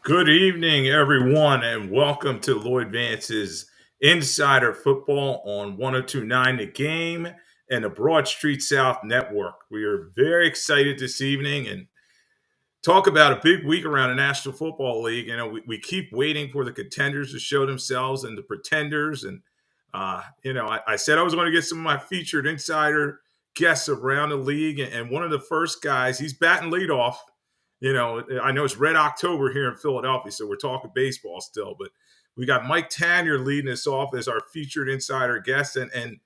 Good evening, everyone, and welcome to Lloyd Vance's Insider Football on 1029 The Game and the Broad Street South Network. We are very excited this evening and talk about a big week around the National Football League. We keep waiting for the contenders to show themselves and the pretenders. And, I said I was going to get some of my featured insider guests around the league. And one of the first guys, he's batting leadoff. I know it's Red October here in Philadelphia, so we're talking baseball still. But we got Mike Tanier leading us off as our featured insider guest. And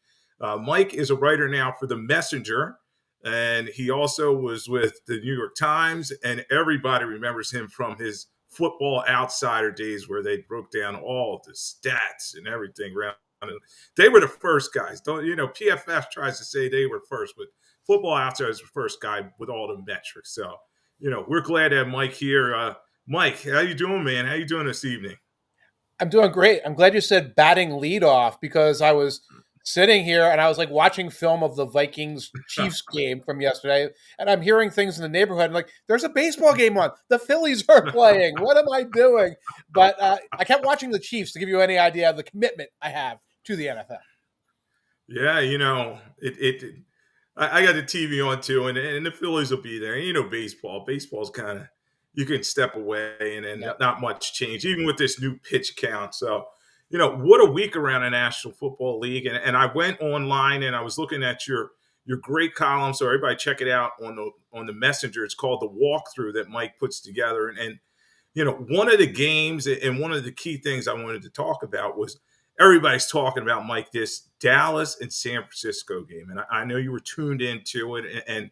Mike is a writer now for The Messenger. And he also was with the New York Times, and everybody remembers him from his Football Outsider days where they broke down all the stats and everything around. They were the first guys. PFF tries to say they were first, but Football Outsider is the first guy with all the metrics. So, we're glad to have Mike here. Mike, how you doing, man? How you doing this evening? I'm doing great. I'm glad you said batting leadoff because I was sitting here and I was like watching film of the Vikings Chiefs game from yesterday, and I'm hearing things in the neighborhood. And like, there's a baseball game on. The Phillies are playing. What am I doing? But I kept watching the Chiefs to give you any idea of the commitment I have to the NFL. Yeah, I got the TV on too, and the Phillies will be there. Baseball's kind of, you can step away and not much change, even with this new pitch count. So, what a week around the National Football League. And I went online and I was looking at your great column. So everybody check it out on the Messenger. It's called The Walkthrough that Mike puts together. And one of the games and one of the key things I wanted to talk about was everybody's talking about, Mike, this Dallas and San Francisco game. And I know you were tuned into it. And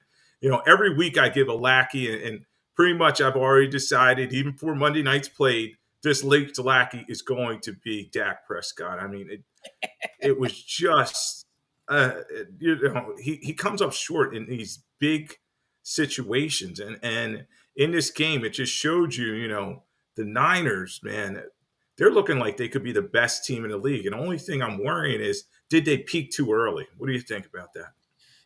every week I give a lackey, and pretty much I've already decided, even before Monday night's played, this late lackey is going to be Dak Prescott. I mean, it was just, he comes up short in these big situations. And in this game, it just showed you, the Niners, man, they're looking like they could be the best team in the league. And the only thing I'm worrying is, did they peak too early? What do you think about that?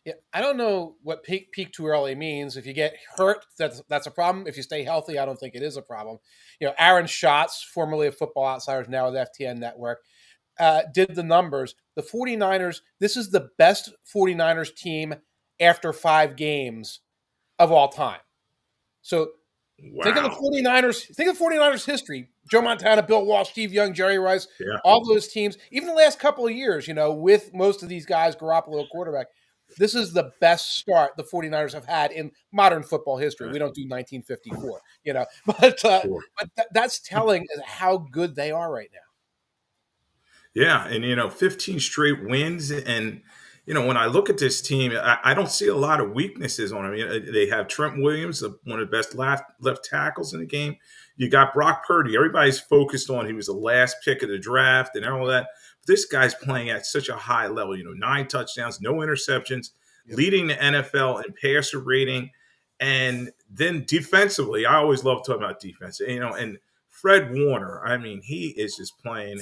Yeah, I don't know what peak too early means. If you get hurt, that's a problem. If you stay healthy, I don't think it is a problem. Aaron Schatz, formerly of Football Outsiders, now with FTN Network, did the numbers. The 49ers, this is the best 49ers team after 5 games of all time. So think of the 49ers. Think of 49ers history. Joe Montana, Bill Walsh, Steve Young, Jerry Rice, all those teams, even the last couple of years, with most of these guys, Garoppolo quarterback. This is the best start the 49ers have had in modern football history. We don't do 1954, but that's telling how good they are right now. Yeah, and 15 straight wins, and when I look at this team, I don't see a lot of weaknesses on them. They have Trent Williams, one of the best left tackles in the game. You got Brock Purdy. Everybody's focused on, he was the last pick of the draft and all that. But this guy's playing at such a high level. 9 touchdowns, no interceptions, leading the NFL in passer rating. And then defensively, I always love talking about defense. And Fred Warner, I mean, he is just playing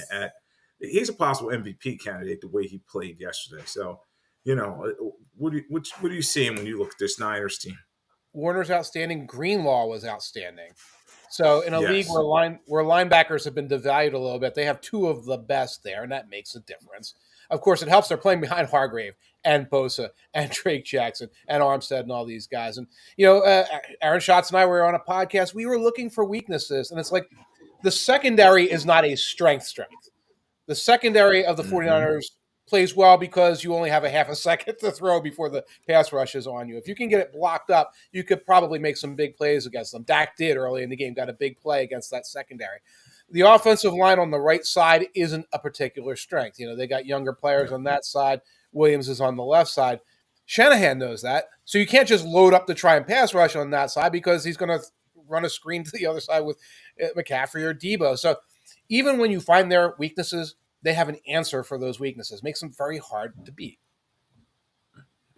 he's a possible MVP candidate the way he played yesterday. So, what are you seeing when you look at this Niners team? Warner's outstanding. Greenlaw was outstanding. So in a league where linebackers have been devalued a little bit, they have 2 of the best there, and that makes a difference. Of course, it helps they're playing behind Hargrave and Bosa and Drake Jackson and Armstead and all these guys. And, Aaron Schatz and I were on a podcast. We were looking for weaknesses, and it's like the secondary is not a strength. The secondary of the 49ers plays well because you only have a half a second to throw before the pass rush is on you. If you can get it blocked up, you could probably make some big plays against them. Dak did early in the game, got a big play against that secondary. The offensive line on the right side isn't a particular strength. They got younger players on that side. Williams is on the left side. Shanahan knows that. So you can't just load up to try and pass rush on that side because he's going to run a screen to the other side with McCaffrey or Debo. So even when you find their weaknesses, they have an answer for those weaknesses. Makes them very hard to beat.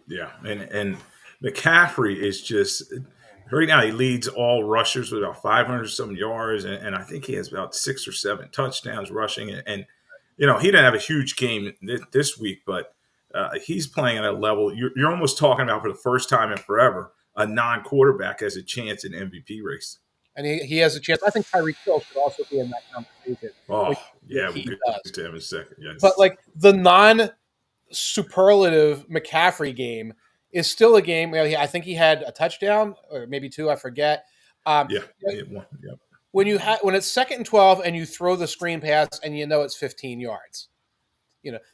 Yeah, and McCaffrey is just, right now he leads all rushers with about 500-some yards, and I think he has about 6 or 7 touchdowns rushing. And he didn't have a huge game this week, but he's playing at a level you're almost talking about, for the first time in forever, a non-quarterback has a chance in MVP race. and he has a chance. I think Tyreek Hill should also be in that conversation. Oh, What yeah, we'll he get does, to him in a second. but Yes. like the non-superlative McCaffrey game is still a game. I think he had a touchdown or maybe two. I forget. Um, Yeah. Yeah. One. Yeah. when it's 2nd and 12 and you throw the screen pass and you know it's 15 yards.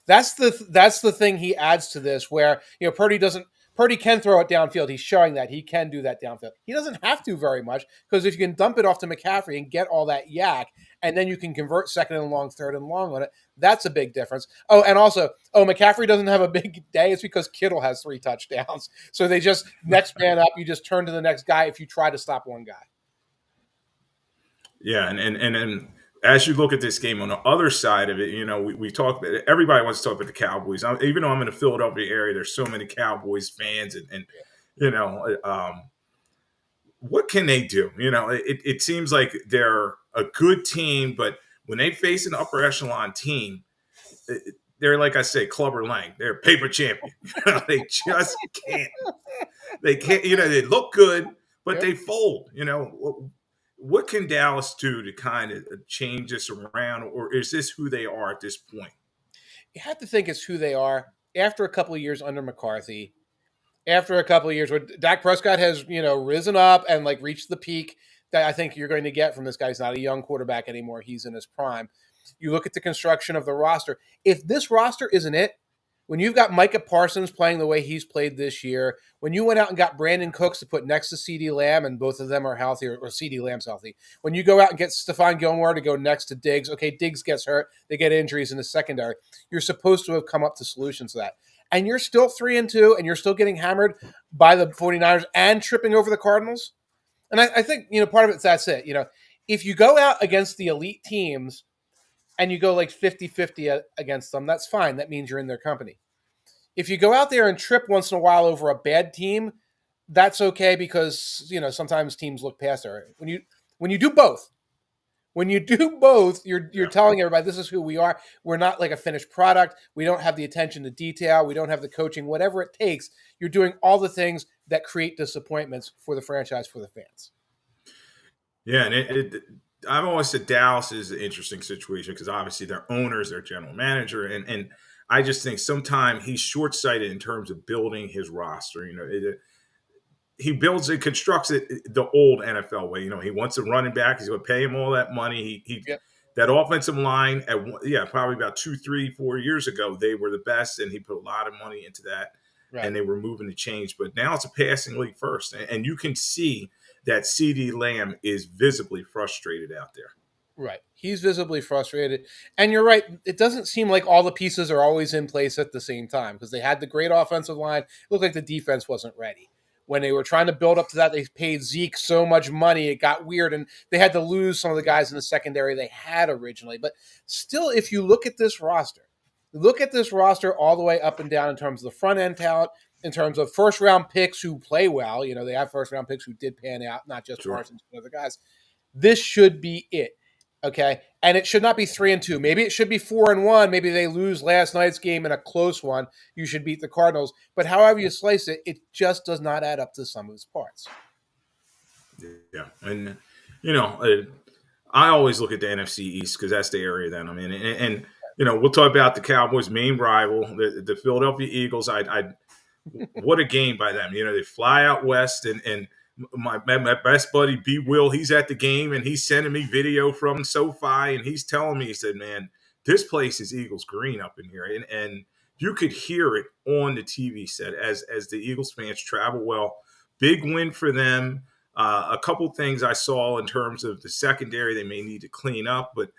That's the thing he adds to this where Purdy can throw it downfield. He's showing that he can do that downfield. He doesn't have to very much because if you can dump it off to McCaffrey and get all that yak, and then you can convert 2nd and long, 3rd and long on it, that's a big difference. Oh, and also, McCaffrey doesn't have a big day. It's because Kittle has 3 touchdowns. So they just next man up. You just turn to the next guy if you try to stop one guy. Yeah, and as you look at this game on the other side of it, we talk. Everybody wants to talk about the Cowboys. Even though I'm in the Philadelphia area, there's so many Cowboys fans, and what can they do? It seems like they're a good team, but when they face an upper echelon team, they're like I say, Clubber Lang. They're a paper champion. They just can't. They can't. They look good, but they fold. What can Dallas do to kind of change this around, or is this who they are at this point? You have to think it's who they are after a couple of years under McCarthy. After a couple of years where Dak Prescott has, risen up and like reached the peak that I think you're going to get from this guy. He's not a young quarterback anymore. He's in his prime. You look at the construction of the roster. If this roster isn't it, when you've got Micah Parsons playing the way he's played this year, when you went out and got Brandon Cooks to put next to CeeDee Lamb and both of them are healthy, or CeeDee Lamb's healthy, when you go out and get Stephon Gilmore to go next to Diggs, okay, Diggs gets hurt, they get injuries in the secondary, you're supposed to have come up to solutions to that. And you're still 3-2, and you're still getting hammered by the 49ers and tripping over the Cardinals. And I think, part of it's that's it. If you go out against the elite teams and you go like 50-50 against them, that's fine. That means you're in their company. If you go out there and trip once in a while over a bad team, that's okay because, sometimes teams look past it. When you do both, you're telling everybody this is who we are. We're not like a finished product. We don't have the attention to detail. We don't have the coaching, whatever it takes. You're doing all the things that create disappointments for the franchise, for the fans. Yeah, and I've always said Dallas is an interesting situation because obviously their owners, their general manager, and I just think sometimes he's short-sighted in terms of building his roster. He builds it, constructs it the old NFL way. He wants a running back. He's going to pay him all that money. Yep. That offensive line probably about 2, 3, 4 years ago, they were the best, and he put a lot of money into that, right. And they were moving to change. But now it's a passing league first, and you can see that CeeDee Lamb is visibly frustrated out there. Right. He's visibly frustrated. And you're right. It doesn't seem like all the pieces are always in place at the same time because they had the great offensive line. It looked like the defense wasn't ready. When they were trying to build up to that, they paid Zeke so much money. It got weird, and they had to lose some of the guys in the secondary they had originally. But still, if you look at this roster all the way up and down in terms of the front-end talent, in terms of first-round picks who play well. They have first-round picks who did pan out, not just Parsons, but other guys. This should be it. Okay, and it should not be 3-2. Maybe it should be 4-1. Maybe they lose last night's game in a close one. You should beat the Cardinals. But however you slice it, it just does not add up to some of its parts. Yeah, and I always look at the NFC East because that's the area that I'm in, and we'll talk about the Cowboys' main rival, the Philadelphia Eagles. What a game by them. They fly out west, and my best buddy B Will, he's at the game and he's sending me video from SoFi and he's telling me, he said, man, this place is Eagles green up in here, and you could hear it on the TV set as the Eagles fans travel well. Big win for them. A couple things I saw in terms of the secondary they may need to clean up, but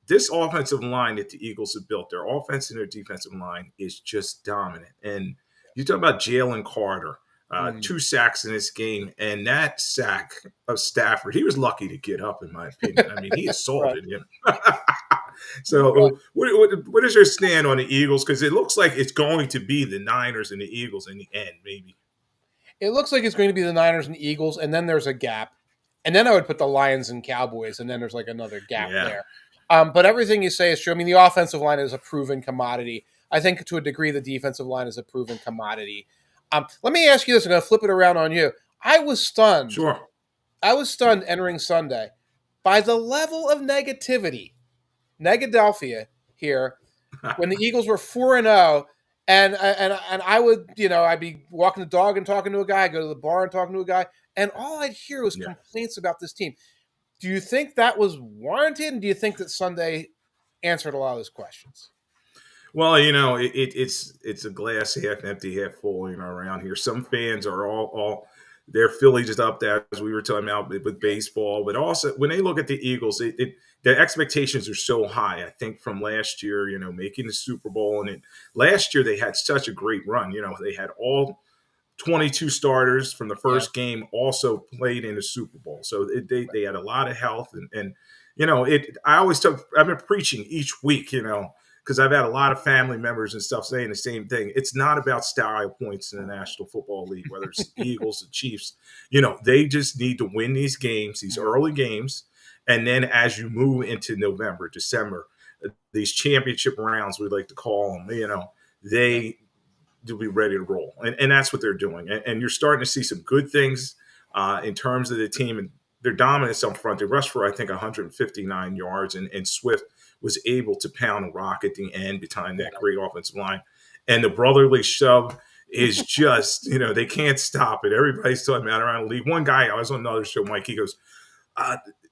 this offensive line that the Eagles have built, their offense and their defensive line is just dominant. And you talk about Jalen Carter. 2 sacks in this game, and that sack of Stafford, he was lucky to get up, in my opinion. I mean, he assaulted him. So what is your stand on the Eagles? Because it looks like it's going to be the Niners and the Eagles in the end, maybe. It looks like it's going to be the Niners and Eagles, and then there's a gap. And then I would put the Lions and Cowboys, and then there's like another gap there. But everything you say is true. I mean, the offensive line is a proven commodity. I think to a degree the defensive line is a proven commodity. Let me ask you this. I'm going to flip it around on you. I was stunned. Sure. I was stunned entering Sunday by the level of negadelphia here when the Eagles were 4-0, and I would, I'd be walking the dog and talking to a guy, go to the bar and talking to a guy, and all I'd hear was Yeah. complaints about this team. Do you think that was warranted, and do you think that Sunday answered a lot of those questions? Well, it's a glass half empty, half full. Around here, some fans are all they're Phillies up, as we were talking about with baseball, but also when they look at the Eagles, their expectations are so high. I think from last year, making the Super Bowl, and last year they had such a great run. They had all 22 starters from the Yeah, first game also played in the Super Bowl. So they had a lot of health. And I've been preaching each week, because I've had a lot of family members and stuff saying the same thing. It's not about style points in the National Football League, whether it's the Eagles, the Chiefs. They just need to win these games, these early games. And then as you move into November, December, these championship rounds, we like to call them, they to be ready to roll. And that's what they're doing. And you're starting to see some good things in terms of the team and their dominance up front. They rushed for, I think, 159 yards, and Swift was able to pound a rock at the end behind that great offensive line. And the brotherly shove is just, they can't stop it. Everybody's talking about around the league. One guy, I was on another show, Mike, he goes,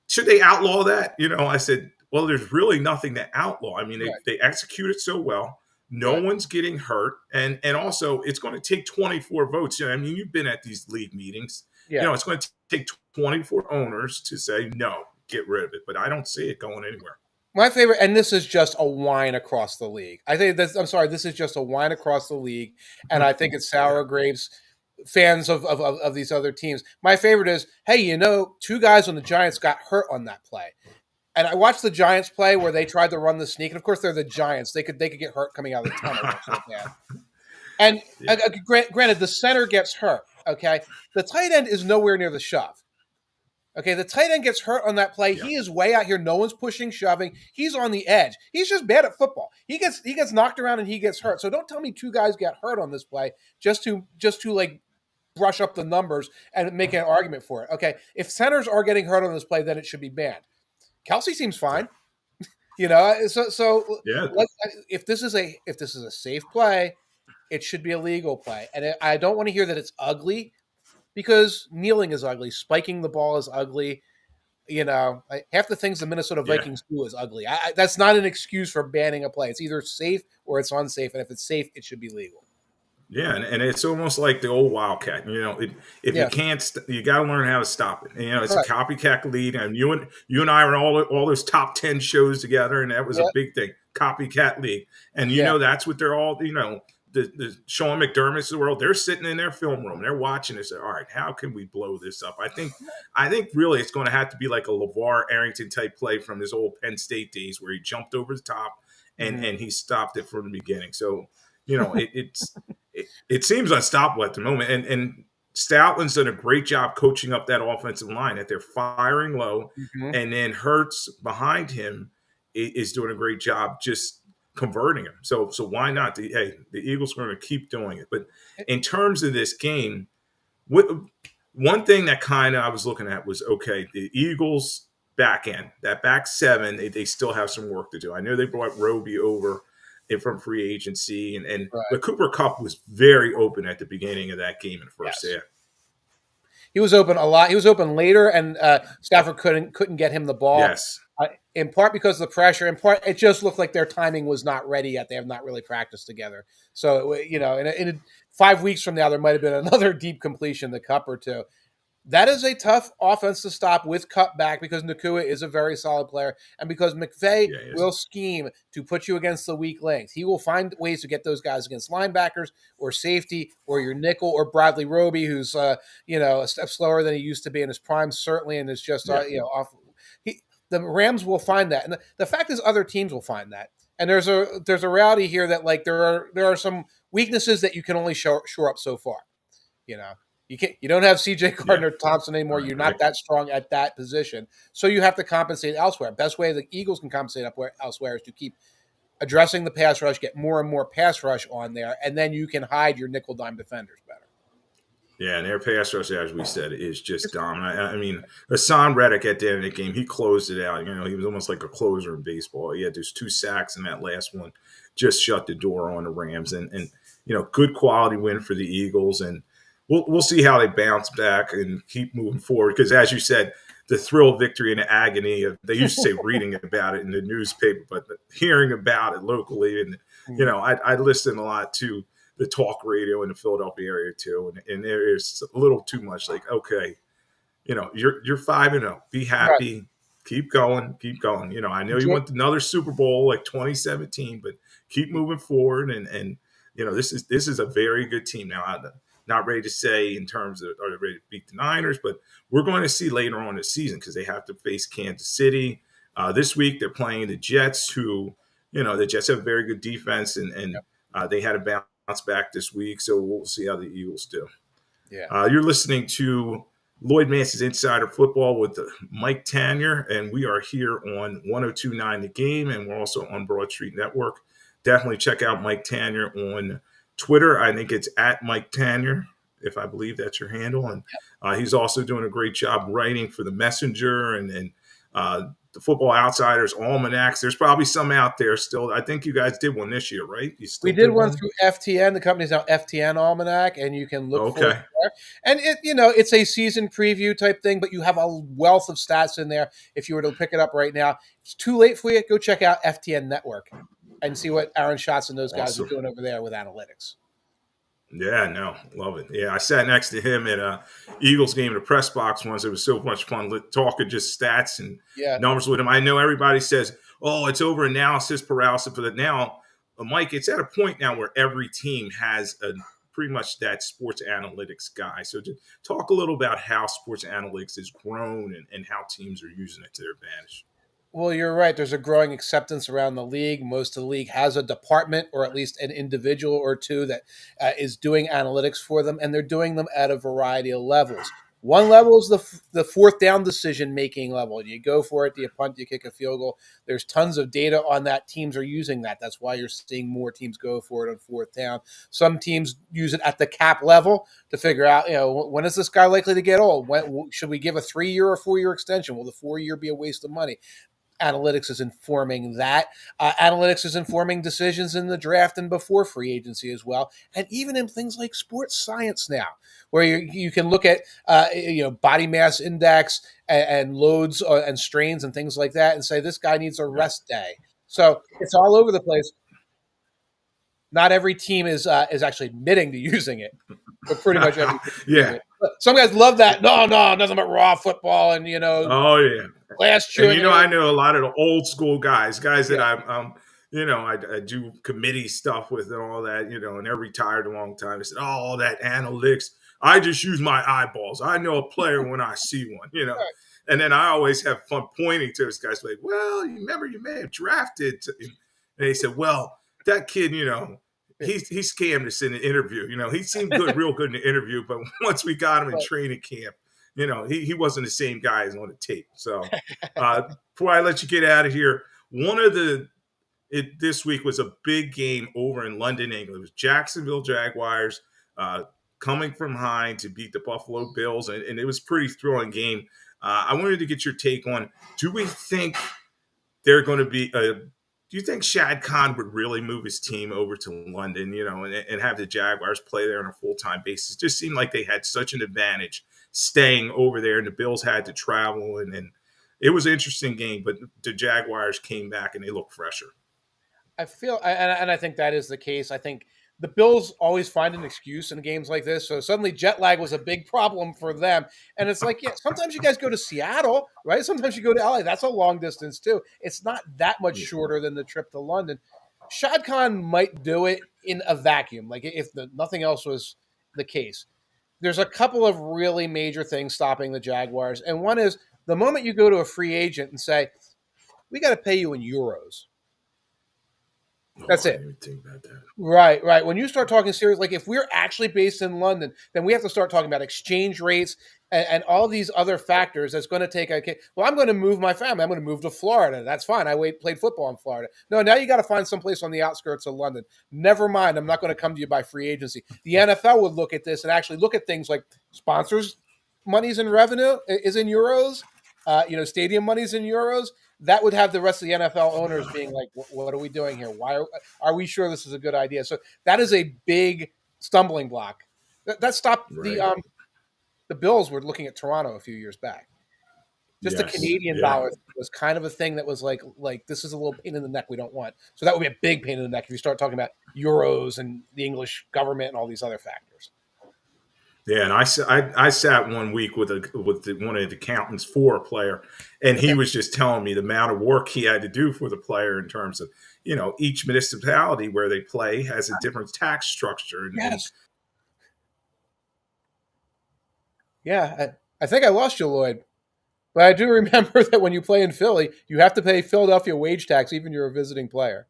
should they outlaw that? I said, well, there's really nothing to outlaw. I mean, they execute it so well. No one's getting hurt, and also it's going to take 24 votes. I mean, you've been at these league meetings. Yeah. It's going to take 24 owners to say no, get rid of it. But I don't see it going anywhere. My favorite, and this is just a whine across the league. I think this. I'm sorry, this is just a whine across the league, and I think it's sour grapes. Fans of these other teams. My favorite is, hey, two guys on the Giants got hurt on that play. And I watched the Giants play where they tried to run the sneak, and of course they're the Giants. They could get hurt coming out of the tunnel. So bad. And granted, the center gets hurt. Okay, the tight end is nowhere near the shove. Okay, the tight end gets hurt on that play. Yeah. He is way out here. No one's pushing, shoving. He's on the edge. He's just bad at football. He gets knocked around and he gets hurt. So don't tell me two guys get hurt on this play just to like brush up the numbers and make an argument for it. Okay, if centers are getting hurt on this play, then it should be banned. Kelsey seems fine, So Yeah. if this is a safe play, it should be a legal play, and I don't want to hear that it's ugly because kneeling is ugly, spiking the ball is ugly. Half the things the Minnesota Vikings do is ugly. That's not an excuse for banning a play. It's either safe or it's unsafe, and if it's safe, it should be legal. Yeah, and it's almost like the old Wildcat. If you can't, you got to learn how to stop it. It's a copycat league, and you and I were all those top 10 shows together, and that was a big thing. Copycat league, and that's what they're all. The Sean McDermott's of the world. They're sitting in their film room, they're watching this. All right, how can we blow this up? I think really it's going to have to be like a LeVar Arrington type play from his old Penn State days, where he jumped over the top and he stopped it from the beginning. So it seems unstoppable at the moment. And Stoutland's done a great job coaching up that offensive line, that they're firing low. Mm-hmm. And then Hurts behind him is doing a great job just converting him. So why not? The Eagles are going to keep doing it. But in terms of this game, one thing that kind of I was looking at was, okay, the Eagles back end, that back seven, they still have some work to do. I know they brought Roby over from free agency, and but Cooper Kupp was very open at the beginning of that game in the first half. He was open a lot. He was open later, and Stafford couldn't get him the ball. Yes. In part because of the pressure. In part, it just looked like their timing was not ready yet. They have not really practiced together. So, in 5 weeks from now, there might have been another deep completion to Kupp or two. That is a tough offense to stop with Kupp back, because Nacua is a very solid player, and because McVay will scheme to put you against the weak links. He will find ways to get those guys against linebackers or safety or your nickel or Bradley Roby, who's a step slower than he used to be in his prime, certainly, and is just off. The Rams will find that, and the fact is, other teams will find that. And there's a reality here that there are some weaknesses that you can only shore up so far. You don't have C.J. Gardner-Thompson anymore. You're not that strong at that position, so you have to compensate elsewhere. Best way the Eagles can compensate elsewhere is to keep addressing the pass rush, get more and more pass rush on there, and then you can hide your nickel dime defenders better. Yeah, and their pass rush, as we said, is just dominant. I mean, Hassan Reddick at the end of the game, he closed it out. You know, he was almost like a closer in baseball. He had those 2 sacks, and that last one just shut the door on the Rams. And you know, good quality win for the Eagles. And we'll see how they bounce back and keep moving forward. Because as you said, the thrill of victory and the agony of, they used to say reading about it in the newspaper, but hearing about it locally. And, you know, I listen a lot to the talk radio in the Philadelphia area too, and there is a little too much. Like, okay, you know, you're 5-0. Be Right. happy. Keep going. Keep going. You know, I know you Enjoy, want another Super Bowl like 2017, but keep moving forward. And you know, this is a very good team. Now, I'm not ready to say in terms of are they ready to beat the Niners, but we're going to see later on in the season because they have to face Kansas City. This week they're playing the Jets, who, you know, the Jets have a very good defense, and they had a bounce back this week. So we'll see how the Eagles do. yeah. You're listening to Lloyd Vance's Insider Football with Mike Tanier, and we are here on 1029 The Game, and we're also on Broad Street Network. Definitely check out Mike Tanier on Twitter. I think it's at Mike Tanier, if I believe that's your handle. And he's also doing a great job writing for The Messenger and the Football Outsiders Almanacs. There's probably some out there still. I think you guys did one this year, right? You We still did did one one? through FTN. The company's now FTN Almanac, and you can look for it Okay. there. And it, you know, it's a season preview type thing, but you have a wealth of stats in there. If you were to pick it up right now, it's too late for you. Go check out FTN Network and see what Aaron Schatz and those guys are Awesome. doing over there with analytics. Yeah, no, love it. Yeah, I sat next to him at a Eagles game in the press box once. It was so much fun talking just stats and Yeah. numbers with him. I know everybody says, "Oh, it's over analysis paralysis," but now, Mike, it's at a point now where every team has a pretty much that sports analytics guy. So, just talk a little about how sports analytics has grown and how teams are using it to their advantage. Well, you're right. There's a growing acceptance around the league. Most of the league has a department or at least an individual or two that is doing analytics for them, and they're doing them at a variety of levels. One level is the fourth down decision making level. Do you go for it? Do you punt? Do you kick a field goal? There's tons of data on that. Teams are using that. That's why you're seeing more teams go for it on fourth down. Some teams use it at the cap level to figure out, you know, when is this guy likely to get old? When should we give a 3 year or 4 year extension? Will the 4 year be a waste of money? Analytics is informing that. Analytics is informing decisions in the draft and before free agency as well, and even in things like sports science now, where you can look at body mass index and loads and strains and things like that, and say this guy needs a rest day. So it's all over the place. Not every team is actually admitting to using it, but pretty much every team is using Yeah. it. Some guys love that. No, nothing but raw football and Oh yeah. glass And chewing you and know, I everything. know a lot of the old school guys that Yeah, I do committee stuff with and all that, and they're retired a long time. They said, "Oh, that analytics. I just use my eyeballs. I know a player when I see one." right. And then I always have fun pointing to this guys like, "Well, you remember you may have drafted." And they said, "Well, that kid, he scammed us in the interview. He seemed good, real good in the interview, but once we got him in Right. training camp, he wasn't the same guy as on the tape." So before I let you get out of here, one of this week was a big game over in London, England. It was Jacksonville Jaguars uh, coming from behind to beat the Buffalo Bills, and it was a pretty thrilling game. I wanted to get your take on: do we think they're going to be? Do you think Shad Khan would really move his team over to London, and have the Jaguars play there on a full time basis? It just seemed like they had such an advantage staying over there, and the Bills had to travel, and it was an interesting game. But the Jaguars came back and they looked fresher. I feel, and I think that is the case. I think the Bills always find an excuse in games like this. So suddenly jet lag was a big problem for them. And it's like, yeah, sometimes you guys go to Seattle, right? Sometimes you go to LA. That's a long distance too. It's not that much Yeah. shorter than the trip to London. Shad Khan might do it in a vacuum, like if nothing else was the case. There's a couple of really major things stopping the Jaguars. And one is the moment you go to a free agent and say, we got to pay you in euros, Oh, That's I it. didn't even think about that. Right, right. When you start talking serious, like if we're actually based in London, then we have to start talking about exchange rates and all these other factors. That's going to take. Okay, well, I'm going to move my family. I'm going to move to Florida. That's fine. Played football in Florida. No, now you got to find someplace on the outskirts of London. Never mind. I'm not going to come to you by free agency. The NFL would look at this and actually look at things like sponsors' monies and revenue is in euros. Stadium monies in euros. That would have the rest of the NFL owners being like, "What are we doing here? Why are we sure this is a good idea?" So that is a big stumbling block. That stopped Right. the Bills were looking at Toronto a few years back. Just the Yes. Canadian Yeah. dollar was kind of a thing that was like this is a little pain in the neck we don't want. So that would be a big pain in the neck if you start talking about euros and the English government and all these other factors. Yeah, and I sat one week with one of the accountants for a player, and he Okay. was just telling me the amount of work he had to do for the player in terms of each municipality where they play has a different tax structure, and Yes. Yeah. I think I lost you, Lloyd. But I do remember that when you play in Philly, you have to pay Philadelphia wage tax, even if you're a visiting player.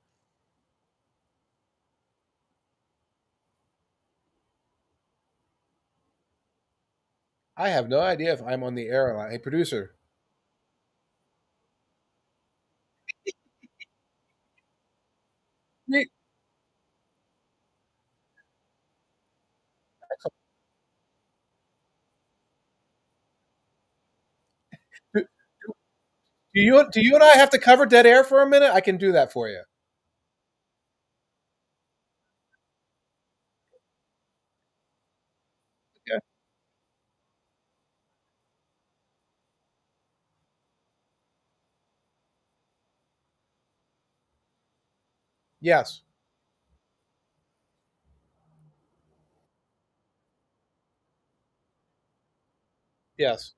I have no idea if I'm on the air or not. Hey, producer. Do, do you and I have to cover dead air for a minute? I can do that for you. Okay. Yes. Yes.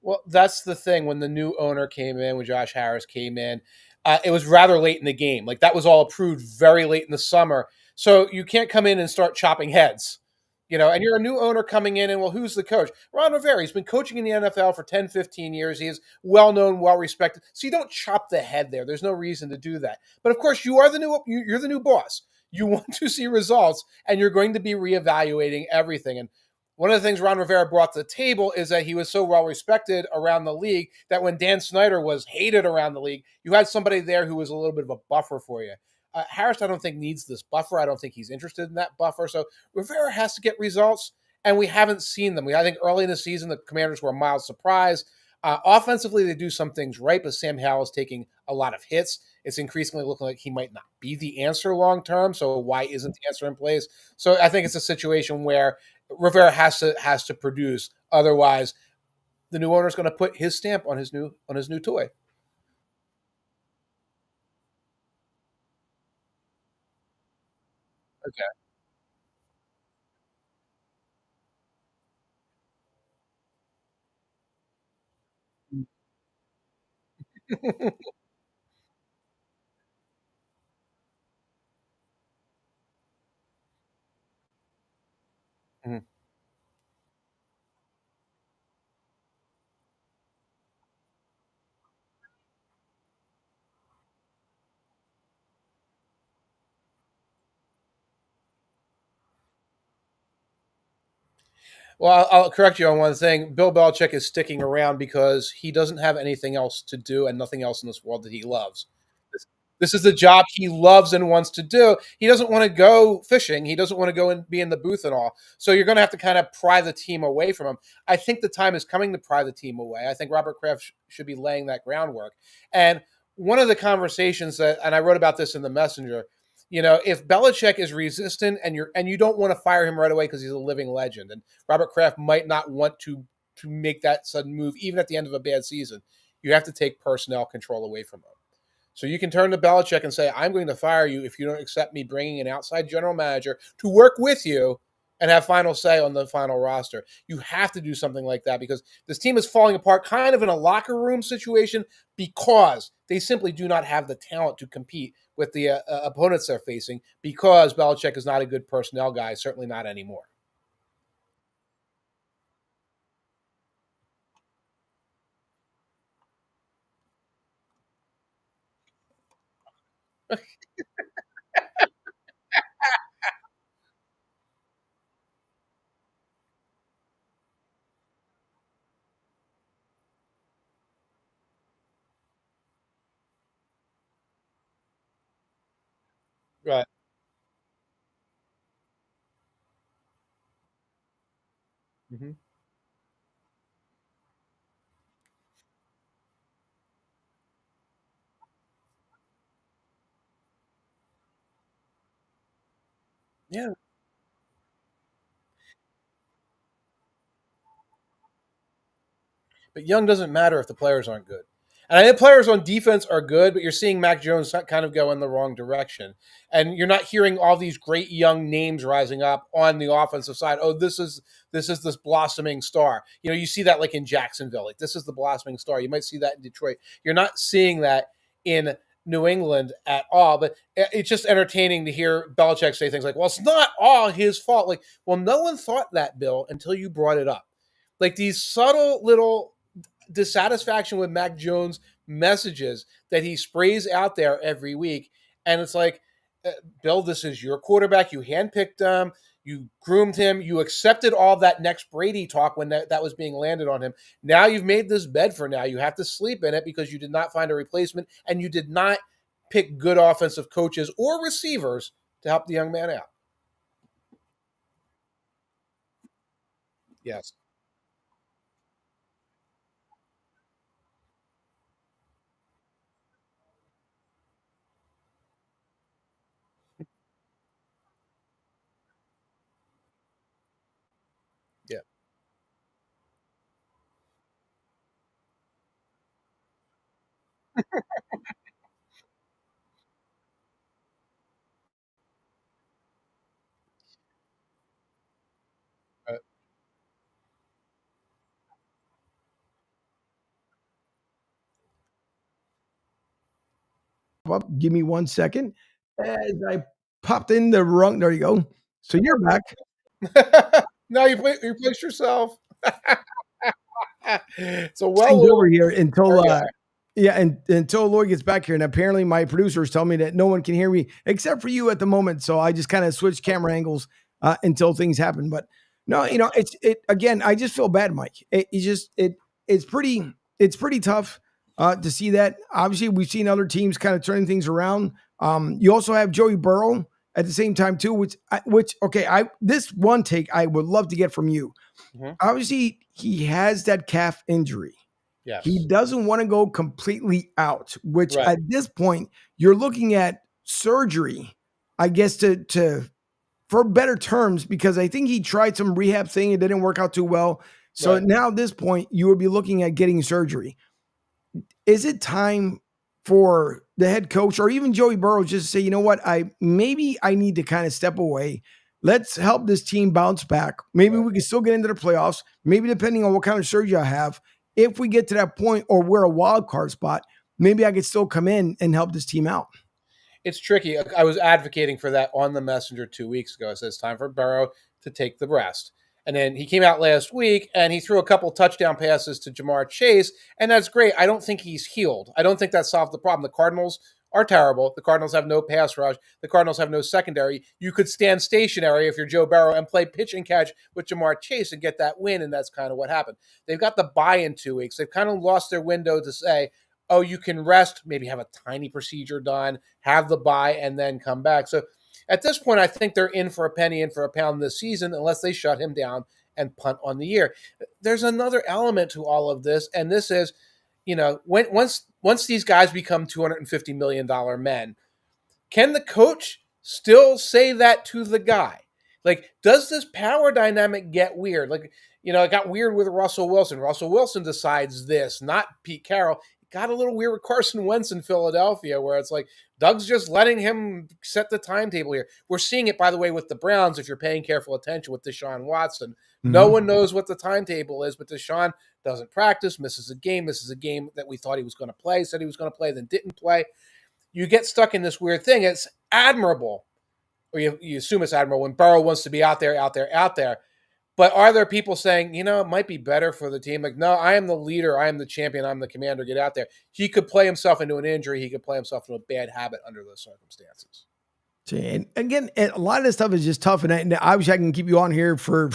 Well, that's the thing. When the new owner came in, when Josh Harris came in, it was rather late in the game. Like that was all approved very late in the summer. So you can't come in and start chopping heads, and you're a new owner coming in, and well, who's the coach? Ron Rivera. He's been coaching in the NFL for 10, 15 years. He is well known, well respected. So you don't chop the head there. There's no reason to do that. But of course, you're the new boss. You want to see results, and you're going to be reevaluating everything. And one of the things Ron Rivera brought to the table is that he was so well respected around the league that when Dan Snyder was hated around the league, you had somebody there who was a little bit of a buffer for you. Harris, I don't think, needs this buffer. I don't think he's interested in that buffer. So Rivera has to get results, and we haven't seen them. I think early in the season, the Commanders were a mild surprise. Offensively, they do some things right, but Sam Howell is taking a lot of hits. It's increasingly looking like he might not be the answer long term. So why isn't the answer in place? So I think it's a situation where Rivera has to produce. Otherwise, the new owner is going to put his stamp on his new toy. Okay. Mhm. Well, I'll correct you on one thing. Bill Belichick is sticking around because he doesn't have anything else to do and nothing else in this world that he loves. This is the job he loves and wants to do. He doesn't want to go fishing. He doesn't want to go and be in the booth and all. So you're going to have to kind of pry the team away from him. I think the time is coming to pry the team away. I think Robert Kraft should be laying that groundwork. And one of the conversations and I wrote about this in the Messenger. If Belichick is resistant and you don't want to fire him right away because he's a living legend, and Robert Kraft might not want to make that sudden move even at the end of a bad season, you have to take personnel control away from him. So you can turn to Belichick and say, I'm going to fire you if you don't accept me bringing an outside general manager to work with you and have final say on the final roster. You have to do something like that because this team is falling apart kind of in a locker room situation because they simply do not have the talent to compete with the opponents they're facing because Belichick is not a good personnel guy, certainly not anymore. Right. Mm-hmm. Yeah. But young doesn't matter if the players aren't good. And I think players on defense are good, but you're seeing Mac Jones kind of go in the wrong direction. And you're not hearing all these great young names rising up on the offensive side. Oh, this blossoming star. You know, you see that like in Jacksonville. Like this is the blossoming star. You might see that in Detroit. You're not seeing that in New England at all. But it's just entertaining to hear Belichick say things like, well, it's not all his fault. Like, well, no one thought that, Bill, until you brought it up. Like these subtle little dissatisfaction with Mac Jones messages that he sprays out there every week. And it's like, Bill, this is your quarterback. You handpicked him. You groomed him. You accepted all that next Brady talk when that was being landed on him. Now you've made this bed for now. You have to sleep in it because you did not find a replacement and you did not pick good offensive coaches or receivers to help the young man out. Yes. Yeah. Uh, Up. Give me 1 second. As I popped in the wrong, there you go. So you're back. now you placed yourself. So Things well, over here there until you are. yeah, and until Lloyd gets back here, and apparently my producers tell me that no one can hear me except for you at the moment. So I just kind of switched camera angles until things happen. But no, it's it again. I just feel bad, Mike. It's pretty tough to see that. Obviously, we've seen other teams kind of turning things around. You also have Joey Burrow at the same time too, which okay, I this one take I would love to get from you. Mhm. Obviously, he has that calf injury. He Yes. doesn't want to go completely out, which Right. at this point you're looking at surgery, I guess to for better terms, because I think he tried some rehab thing, it didn't work out too well. So Right. now at this point, you would be looking at getting surgery. Is it time for the head coach or even Joey Burrow just to say, you know what, I need to kind of step away. Let's help this team bounce back. Maybe Right. we can still get into the playoffs. Maybe depending on what kind of surgery I have, if we get to that point or we're a wild card spot, maybe I could still come in and help this team out. It's tricky. I was advocating for that on the messenger 2 weeks ago. I said it's time for Burrow to take the rest. And then he came out last week and he threw a couple touchdown passes to Jamar Chase, and that's great. I don't think he's healed. I don't think that solved the problem. The Cardinals are terrible. The Cardinals have no pass rush. The Cardinals have no secondary. You could stand stationary if you're Joe Burrow and play pitch and catch with Jamar Chase and get that win, and that's kind of what happened. They've got the bye in 2 weeks. They've kind of lost their window to say, oh, you can rest, maybe have a tiny procedure done, have the bye, and then come back. So at this point, I think they're in for a penny, in for a pound this season, unless they shut him down and punt on the year. There's another element to all of this, and this is, once these guys become $250 million men, can the coach still say that to the guy? Like, does this power dynamic get weird? Like, it got weird with Russell Wilson. Russell Wilson decides this, not Pete Carroll. got a little weird with Carson Wentz in Philadelphia, where it's like Doug's just letting him set the timetable here. We're seeing it, by the way, with the Browns, if you're paying careful attention with Deshaun Watson. No one knows what the timetable is, but Deshaun doesn't practice, misses a game that we thought he was going to play, said he was going to play, then didn't play. You get stuck in this weird thing. It's admirable, or you assume it's admirable when Burrow wants to be out there. But are there people saying, it might be better for the team? Like, no, I am the leader. I am the champion. I'm the commander. Get out there. He could play himself into an injury. He could play himself into a bad habit under those circumstances. And again, a lot of this stuff is just tough. And I wish I can keep you on here for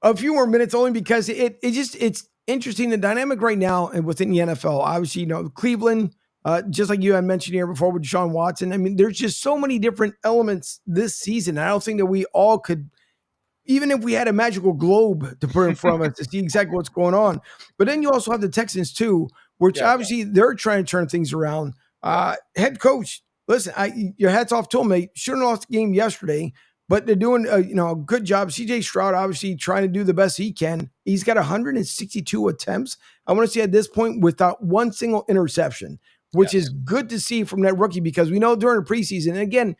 a few more minutes, only because it's interesting. The dynamic right now and within the NFL, obviously, Cleveland, just like you had mentioned here before with Deshaun Watson. I mean, there's just so many different elements this season. I don't think that we all could, even if we had a magical globe to put in front of us to see exactly what's going on. But then you also have the Texans too, which obviously they're trying to turn things around. Head coach, listen, your hats off to him. They shouldn't have lost the game yesterday, but they're doing a good job. CJ Stroud obviously trying to do the best he can. He's got 162 attempts. I want to say at this point without one single interception, which is good to see from that rookie, because we know during the preseason, and again,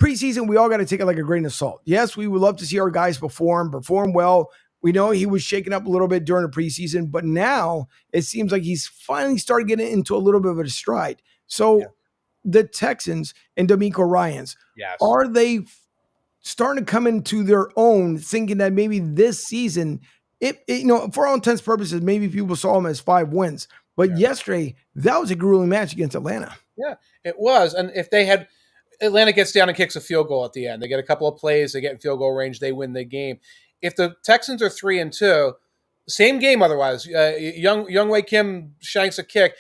preseason, we all got to take it like a grain of salt. Yes, we would love to see our guys perform well. We know he was shaken up a little bit during the preseason, but now it seems like he's finally started getting into a little bit of a stride. So the Texans and D'Amico Ryans, are they starting to come into their own, thinking that maybe this season, for all intents and purposes, maybe people saw him as 5 wins. But yesterday, that was a grueling match against Atlanta. Yeah, it was. And if they had, Atlanta gets down and kicks a field goal at the end. They get a couple of plays. They get in field goal range. They win the game. If the Texans are 3-2, same game otherwise. Young Wei Kim shanks a kick.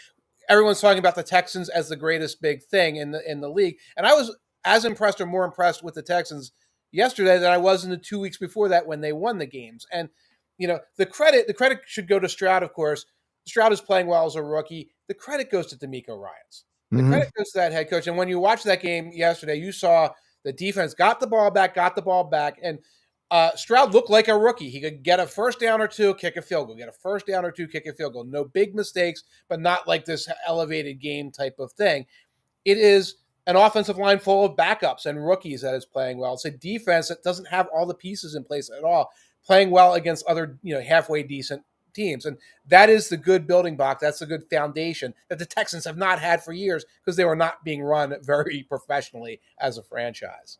Everyone's talking about the Texans as the greatest big thing in the league. And I was as impressed or more impressed with the Texans yesterday than I was in the 2 weeks before that when they won the games. And the credit should go to Stroud, of course. Stroud is playing well as a rookie. The credit goes to D'Amico Ryans. The credit goes to that head coach. And when you watch that game yesterday, you saw the defense got the ball back, and Stroud looked like a rookie. He could get a first down or two, kick a field goal, get a first down or two, kick a field goal. No big mistakes, but not like this elevated game type of thing. It is an offensive line full of backups and rookies that is playing well. It's a defense that doesn't have all the pieces in place at all, playing well against other halfway decent teams. And that is the good building block. That's the good foundation that the Texans have not had for years, because they were not being run very professionally as a franchise.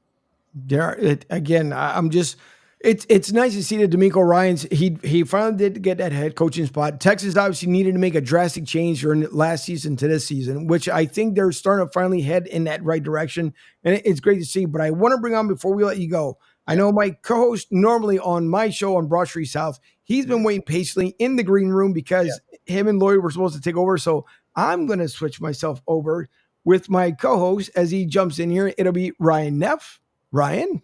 It's nice to see that D'Amico Ryans, he finally did get that head coaching spot. Texas obviously needed to make a drastic change during last season to this season, which I think they're starting to finally head in that right direction. And it's great to see. But I want to bring on, before we let you go, I know my co-host normally on my show on Broad Street South, he's been waiting patiently in the green room because him and Lloyd were supposed to take over. So I'm going to switch myself over with my co-host as he jumps in here. It'll be Ryan Neff. Ryan?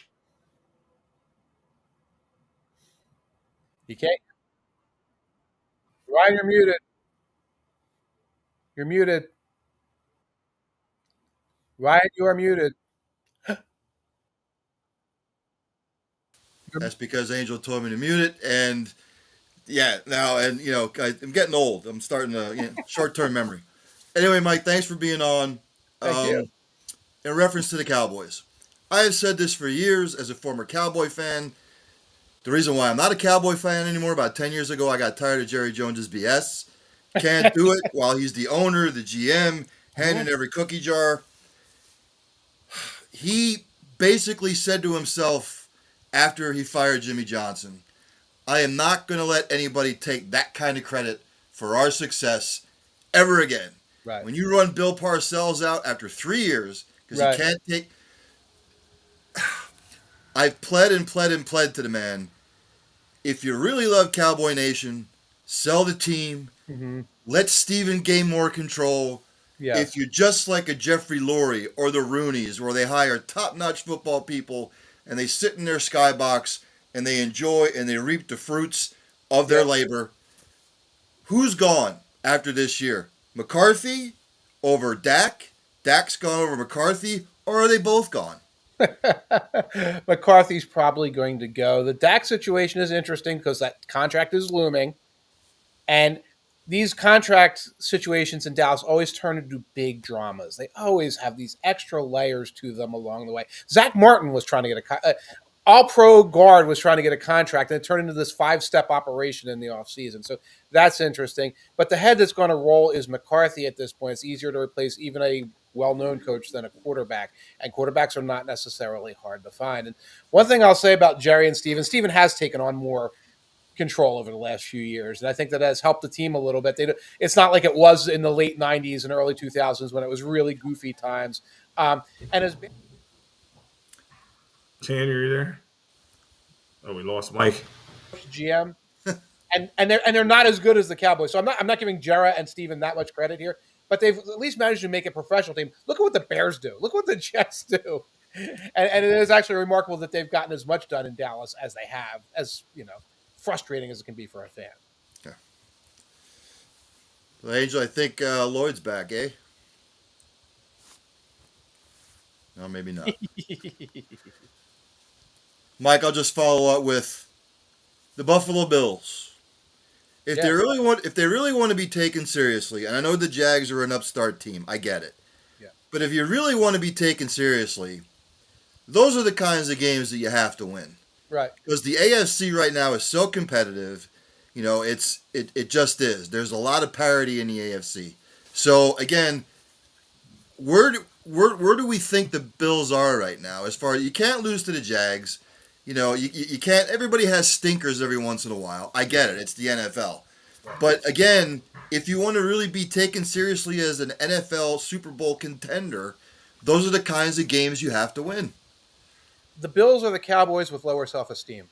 You can't. Ryan, you're muted. You're muted. Ryan, you are muted. That's because Angel told me to mute it, and I'm getting old. I'm starting to short-term memory. Anyway, Mike, thanks for being on. Thank you. In reference to the Cowboys, I have said this for years as a former Cowboy fan. The reason why I'm not a Cowboy fan anymore, about 10 years ago, I got tired of Jerry Jones's BS. Can't do it while he's the owner, the GM, handing every cookie jar. He basically said to himself after he fired Jimmy Johnson, I am not going to let anybody take that kind of credit for our success ever again. Right. When you run Bill Parcells out after 3 years, because he can't take... I've pled to the man, if you really love Cowboy Nation, sell the team, let Steven gain more control. Yes. If you just like a Jeffrey Lurie or the Rooneys, where they hire top-notch football people and they sit in their skybox and they enjoy and they reap the fruits of their labor, who's gone after this year? McCarthy over Dak? Dak's gone over McCarthy? Or are they both gone? McCarthy's probably going to go. The Dak situation is interesting because that contract is looming. And these contract situations in Dallas always turn into big dramas. They always have these extra layers to them along the way. Zach Martin was trying to get a all-pro guard was trying to get a contract, and it turned into this 5-step operation in the offseason. So that's interesting. But the head that's going to roll is McCarthy at this point. It's easier to replace even a well-known coach than a quarterback, and quarterbacks are not necessarily hard to find. And one thing I'll say about Jerry and Steven has taken on more control over the last few years, and I think that has helped the team a little bit. It's not like it was in the late 90s and early 2000s when it was really goofy times. And as Tanier, you there? Oh, we lost Mike. GM, and they're not as good as the Cowboys. So I'm not giving Jera and Steven that much credit here, but they've at least managed to make a professional team. Look at what the Bears do. Look what the Jets do. And it is actually remarkable that they've gotten as much done in Dallas as they have, as frustrating as it can be for a fan. Yeah. Well, Angel, I think Lloyd's back, eh? No, maybe not. Mike, I'll just follow up with the Buffalo Bills. If they really want to be taken seriously, and I know the Jags are an upstart team, I get it. Yeah. But if you really want to be taken seriously, those are the kinds of games that you have to win. Right. Because the AFC right now is so competitive, it just is. There's a lot of parity in the AFC. So again, where do we think the Bills are right now? As far as you can't lose to the Jags, you can't. Everybody has stinkers every once in a while. I get it. It's the NFL. But again, if you want to really be taken seriously as an NFL Super Bowl contender, those are the kinds of games you have to win. The Bills are the Cowboys with lower self-esteem.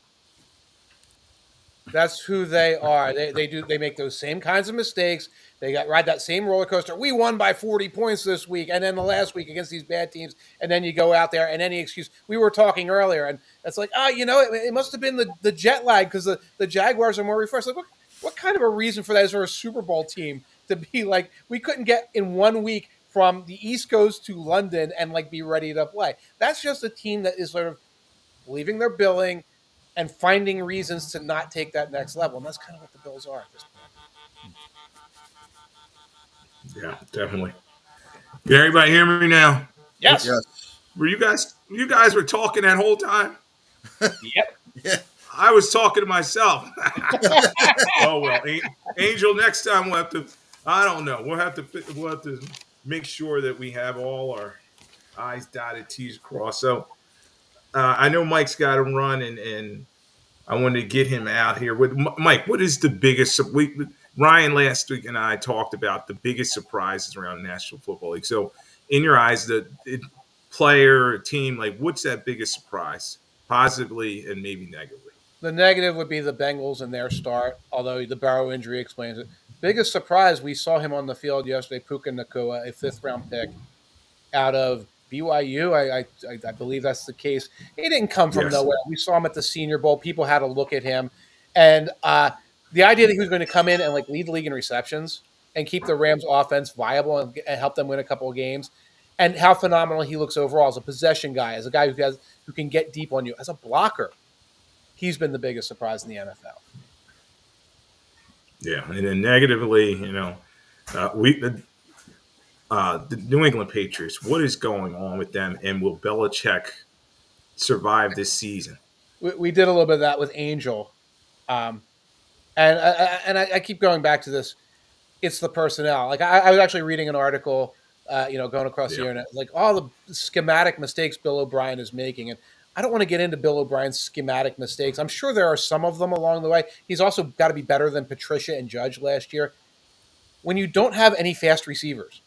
That's who they are. They make those ride kinds of mistakes. They ride that same roller coaster. We won by 40 points this week, and then the last week against these bad teams, and then you go out there and any excuse. We were talking earlier, and it's like, it must have been the jet lag because the Jaguars are more refreshed. Like, what kind of a reason for that is for a Super Bowl team to be like, we couldn't get in 1 week from the East Coast to London and be ready to play. That's just a team that is sort of believing their billing and finding reasons to not take that next level. And that's kind of what the Bills are at this point. Yeah, definitely. Can everybody hear me now? Yes. Were you guys were talking that whole time? Yep. Yeah. I was talking to myself. Oh, well, Angel, next time we'll have to, I don't know. We'll have to make sure that we have all our I's dotted, T's crossed. So I know Mike's got to run, and I wanted to get him out here. Mike, what is the biggest – Ryan last week and I talked about the biggest surprises around the National Football League. So in your eyes, the player, team, what's that biggest surprise, positively and maybe negatively? The negative would be the Bengals and their start, although the Barrow injury explains it. Biggest surprise, we saw him on the field yesterday, Puka Nacua, a 5th-round pick out of BYU. I believe that's the case. He didn't come from nowhere. We saw him at the Senior Bowl. People had a look at him. And the idea that he was going to come in and lead the league in receptions and keep the Rams offense viable and help them win a couple of games, and how phenomenal he looks overall as a possession guy, as a guy who can get deep on you, as a blocker. He's been the biggest surprise in the NFL. Yeah, and then negatively, the New England Patriots, what is going on with them, and will Belichick survive this season? We did a little bit of that with Angel. And I keep going back to this. It's the personnel. I was actually reading an article, going across the internet, all the schematic mistakes Bill O'Brien is making. And I don't want to get into Bill O'Brien's schematic mistakes. I'm sure there are some of them along the way. He's also got to be better than Patricia and Judge last year. When you don't have any fast receivers,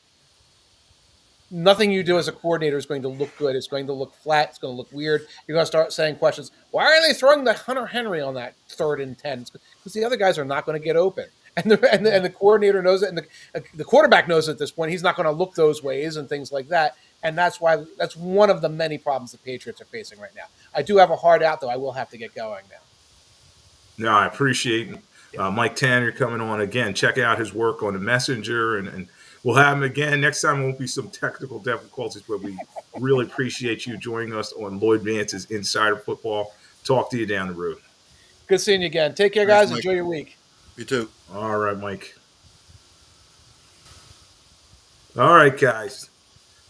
nothing you do as a coordinator is going to look good. It's going to look flat. It's going to look weird. You're going to start saying questions. Why are they throwing the Hunter Henry on that 3rd and 10? Because the other guys are not going to get open. And the coordinator knows it, and the quarterback knows it at this point. He's not going to look those ways and things like that. And that's one of the many problems the Patriots are facing right now. I do have a hard out, though. I will have to get going now. No, I appreciate Mike Tainer coming on again. Check out his work on the Messenger, and we'll have him again. Next time, it won't be some technical difficulties, but we really appreciate you joining us on Lloyd Vance's Insider Football. Talk to you down the road. Good seeing you again. Take care, guys. Enjoy your week. You too. All right, Mike. All right, guys,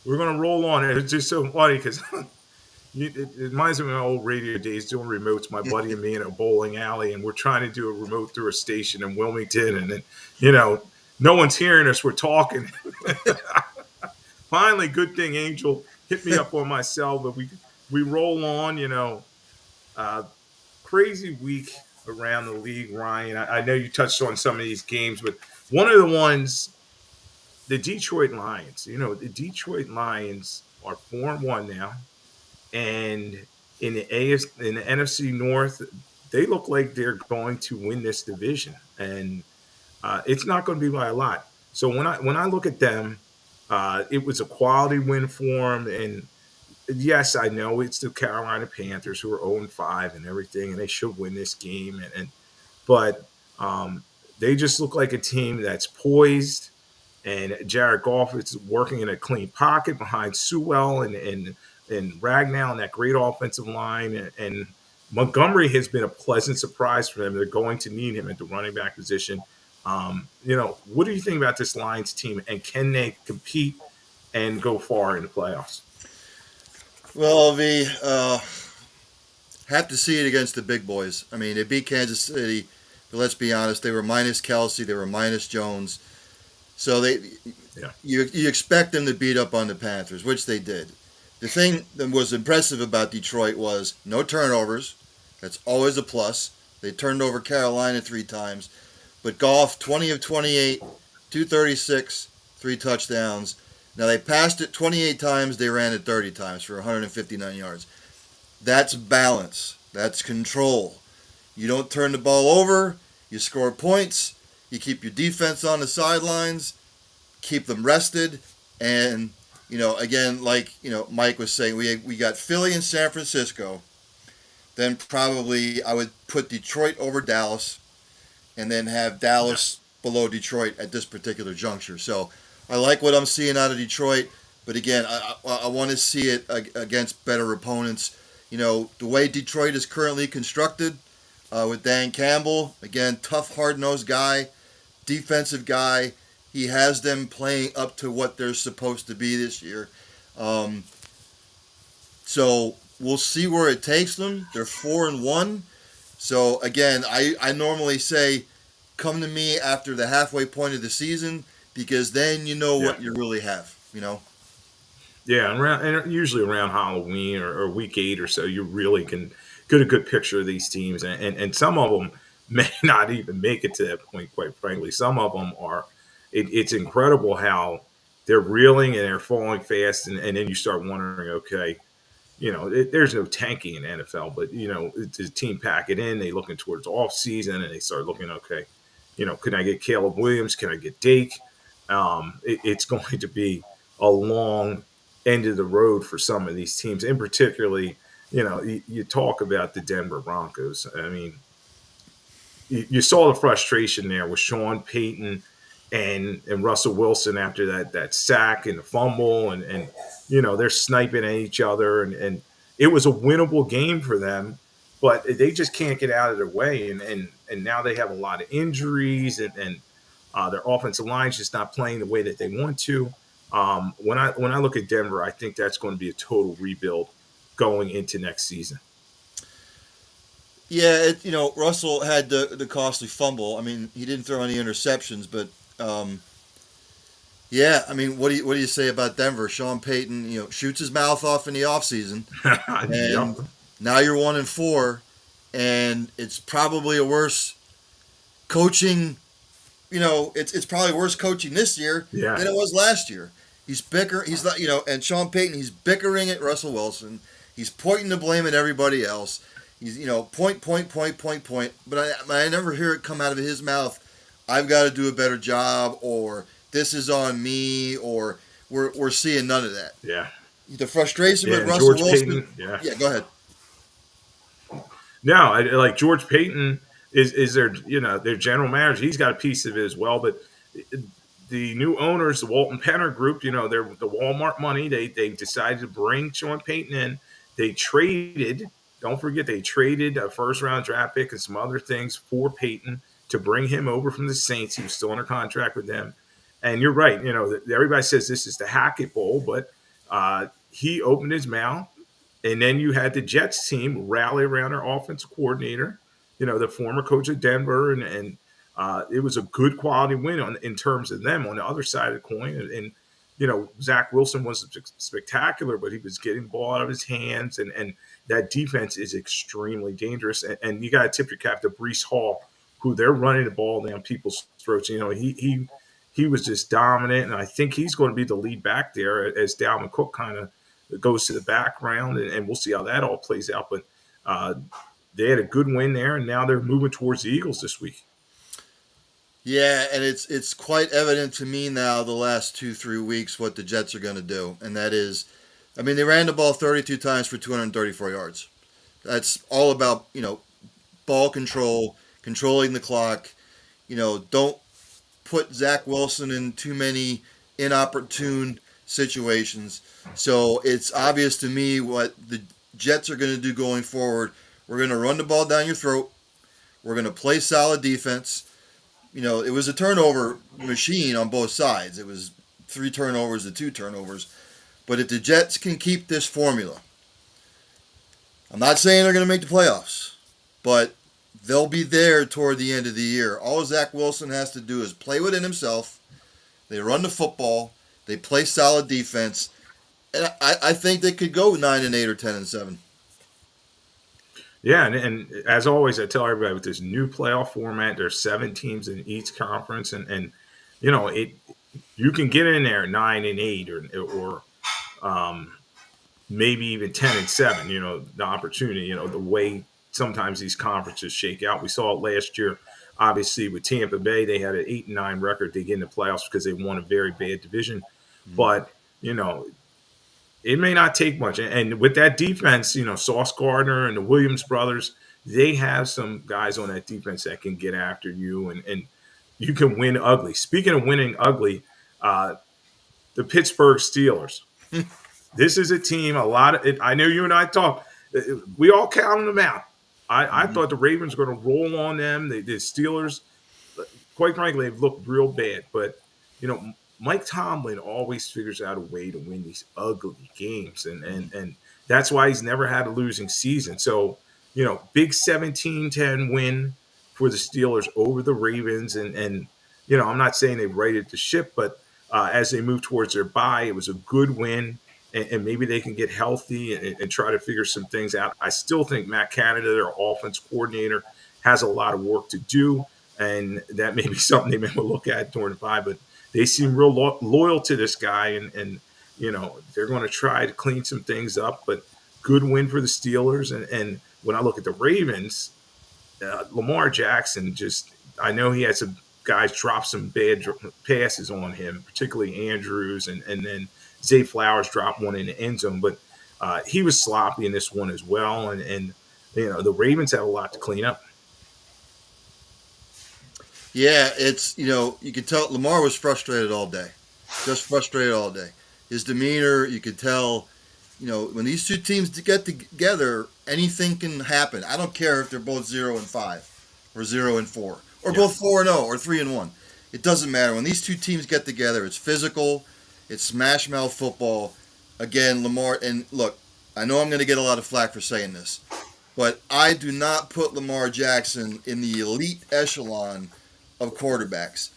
we're gonna roll on. It's just so funny because it reminds me of my old radio days doing remotes. My buddy and me in a bowling alley, and we're trying to do a remote through a station in Wilmington, and then no one's hearing us. We're talking. Finally, good thing Angel hit me up on my cell, but we roll on. Uh, crazy week around the league, Ryan. I know you touched on some of these games, but one of the ones, the Detroit Lions. The Detroit Lions are 4-1 now, and in the NFC North, they look like they're going to win this division, and it's not going to be by a lot. So when I look at them, it was a quality win for them, and yes, I know it's the Carolina Panthers who are 0-5 and everything, and they should win this game, but they just look like a team that's poised, and Jared Goff is working in a clean pocket behind Sewell and Ragnow and that great offensive line, and Montgomery has been a pleasant surprise for them. They're going to need him at the running back position. What do you think about this Lions team, and can they compete and go far in the playoffs? Well, have to see it against the big boys. I mean, they beat Kansas City, but let's be honest, they were minus Kelsey, they were minus Jones. So you expect them to beat up on the Panthers, which they did. The thing that was impressive about Detroit was no turnovers. That's always a plus. They turned over Carolina 3 times. But Goff, 20 of 28, 236, 3 touchdowns. Now they passed it 28 times. They ran it 30 times for 159 yards. That's balance. That's control. You don't turn the ball over. You score points. You keep your defense on the sidelines. Keep them rested. And, again, like, Mike was saying, we got Philly and San Francisco. Then probably I would put Detroit over Dallas, and then have Dallas below Detroit at this particular juncture. So I like what I'm seeing out of Detroit, but again, I want to see it against better opponents. The way Detroit is currently constructed with Dan Campbell, again, tough, hard-nosed guy, defensive guy. He has them playing up to what they're supposed to be this year. So we'll see where it takes them. They're 4-1. So again, I normally say, come to me after the halfway point of the season, because then you know what you really have. Yeah, and usually around Halloween or week 8 or so, you really can get a good picture of these teams, and some of them may not even make it to that point. Quite frankly, some of them are. It's incredible how they're reeling and they're falling fast, and then you start wondering, okay, there's no tanking in the NFL, but it's a team pack it in. They looking towards off season, and they start looking, okay, can I get Caleb Williams? Can I get Dake? It's going to be a long end of the road for some of these teams, and particularly, you talk about the Denver Broncos. I mean, you saw the frustration there with Sean Payton and Russell Wilson after that sack and the fumble, and they're sniping at each other, and it was a winnable game for them, but they just can't get out of their way, and now they have a lot of injuries, and their offensive line's just not playing the way that they want to. When I look at Denver, I think that's going to be a total rebuild going into next season. Yeah, Russell had the costly fumble. I mean, he didn't throw any interceptions, but yeah, I mean, what do you say about Denver? Sean Payton, shoots his mouth off in the offseason, and now you're 1-4, and it's probably a worse coaching. It's probably worse coaching this year than it was last year. He's not, and Sean Payton, he's bickering at Russell Wilson. He's pointing the blame at everybody else. He's, point. But I never hear it come out of his mouth, I've got to do a better job, or this is on me, or we're seeing none of that. Yeah. The frustration with Russell Wilson. Payton, yeah, go ahead. No, like George Payton is their general manager. He's got a piece of it as well, but the new owners, the Walton Penner Group, they're the Walmart money. They decided to bring Sean Payton in. They traded. Don't forget, they traded a first-round draft pick and some other things for Payton to bring him over from the Saints. He was still under contract with them. And you're right. Everybody says this is the Hackett Bowl, but he opened his mouth, and then you had the Jets team rally around their offensive coordinator, the former coach of Denver, and it was a good quality win in terms of them. On the other side of the coin, and Zach Wilson was spectacular, but he was getting the ball out of his hands, and that defense is extremely dangerous. And you got to tip your cap to Breece Hall, who they're running the ball down people's throats. He was just dominant, and I think he's going to be the lead back there as Dalvin Cook kind of goes to the background, and we'll see how that all plays out. But they had a good win there, and now they're moving towards the Eagles this week. Yeah, and it's quite evident to me now the last 2-3 weeks what the Jets are going to do, and that is, they ran the ball 32 times for 234 yards. That's all about ball control, controlling the clock. Don't put Zach Wilson in too many inopportune situations. So it's obvious to me what the Jets are going to do going forward. We're going to run the ball down your throat. We're going to play solid defense. It was a turnover machine on both sides. It was 3 turnovers to 2 turnovers. But if the Jets can keep this formula, I'm not saying they're going to make the playoffs, but they'll be there toward the end of the year. All Zach Wilson has to do is play within himself. They run the football. They play solid defense. And I think they could go 9-8 or 10-7. Yeah, and as always, I tell everybody with this new playoff format, there's 7 teams in each conference, and you can get in there 9-8 or maybe even 10-7. The opportunity, the way sometimes these conferences shake out. We saw it last year, obviously with Tampa Bay. They had an 8-9 record to get in the playoffs because they won a very bad division, but it may not take much. And with that defense, Sauce Gardner and the Williams brothers, they have some guys on that defense that can get after you, and you can win ugly. Speaking of winning ugly, the Pittsburgh Steelers. This is a team, I know you and I talked. We all counted them out. I thought the Ravens were going to roll on them. The Steelers, quite frankly, they've looked real bad. But, Mike Tomlin always figures out a way to win these ugly games, and that's why he's never had a losing season. So, big 17-10 win for the Steelers over the Ravens, and I'm not saying they righted the ship, but as they move towards their bye, it was a good win, and maybe they can get healthy and try to figure some things out. I still think Matt Canada, their offense coordinator, has a lot of work to do, and that may be something they may look at during the bye, but they seem real loyal to this guy, and they're going to try to clean some things up. But good win for the Steelers. And when I look at the Ravens, Lamar Jackson, I know he had some guys drop some bad passes on him, particularly Andrews, and then Zay Flowers dropped one in the end zone. But he was sloppy in this one as well. And the Ravens have a lot to clean up. Yeah, it's, you could tell Lamar was frustrated all day. Just frustrated all day. His demeanor, you could tell, when these two teams get together, anything can happen. I don't care if they're both 0-5 or 0-4 or both 4-0 or 3-1. It doesn't matter. When these two teams get together, it's physical, it's smash mouth football. Again, Lamar, and look, I know I'm going to get a lot of flack for saying this, but I do not put Lamar Jackson in the elite echelon of quarterbacks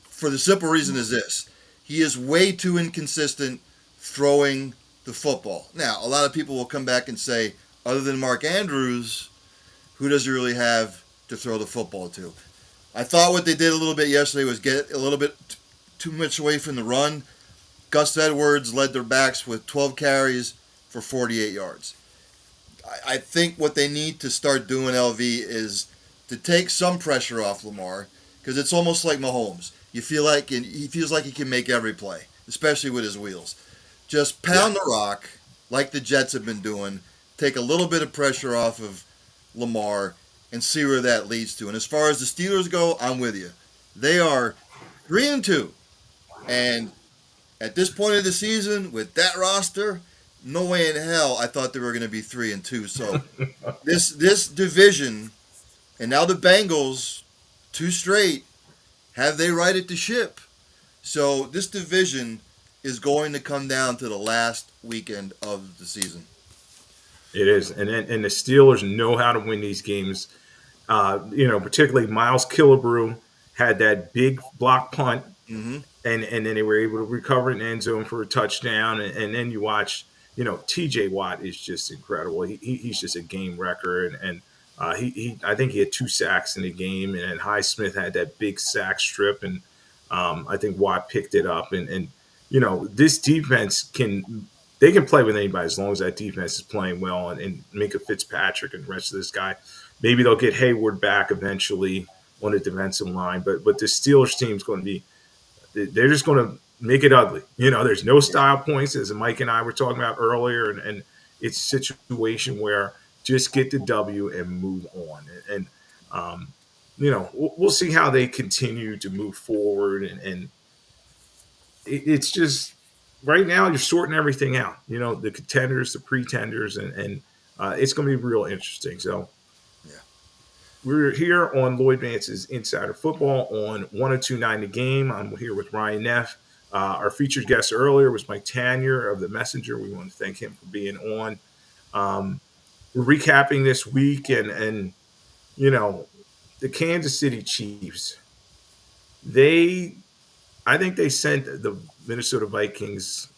for the simple reason is this. He is way too inconsistent throwing the football. Now, a lot of people will come back and say, other than Mark Andrews, who does he really have to throw the football to? I thought what they did a little bit yesterday was get a little bit too much away from the run. Gus Edwards led their backs with 12 carries for 48 yards. I think what they need to start doing, LV, is to take some pressure off Lamar, because it's almost like Mahomes. You feel like he feels like he can make every play, especially with his wheels. Just pound the rock like the Jets have been doing. Take a little bit of pressure off of Lamar and see where that leads to. And as far as the Steelers go, I'm with you. They are 3-2. And at this point of the season, with that roster, no way in hell I thought they were going to be 3-2. So this division, and now the Bengals, 2 straight, have they righted the ship? So this division is going to come down to the last weekend of the season. It is, and the Steelers know how to win these games. Particularly Miles Killebrew had that big block punt, Mm-hmm. and then they were able to recover in the end zone for a touchdown. And then you watch, T.J. Watt is just incredible. He's just a game wrecker, and he I think he had 2 sacks in the game, and then Highsmith had that big sack strip, and I think Watt picked it up, and this defense can play with anybody as long as that defense is playing well, and Minka Fitzpatrick and the rest of this guy. Maybe they'll get Hayward back eventually on the defensive line, but the Steelers team's going to be, they're just going to make it ugly. There's no style points, as Mike and I were talking about earlier, and it's a situation where just get the W and move on. And we'll see how they continue to move forward, and it's just right now you're sorting everything out. The contenders, the pretenders, and it's going to be real interesting. So Yeah. we're here on Lloyd Vance's Insider Football on 102.9 The Game. I'm here with Ryan Neff. Our featured guest earlier was Mike Tanier of The Messenger. We want to thank him for being on. We're recapping this week, and the Kansas City Chiefs. I think they sent the Minnesota Vikings,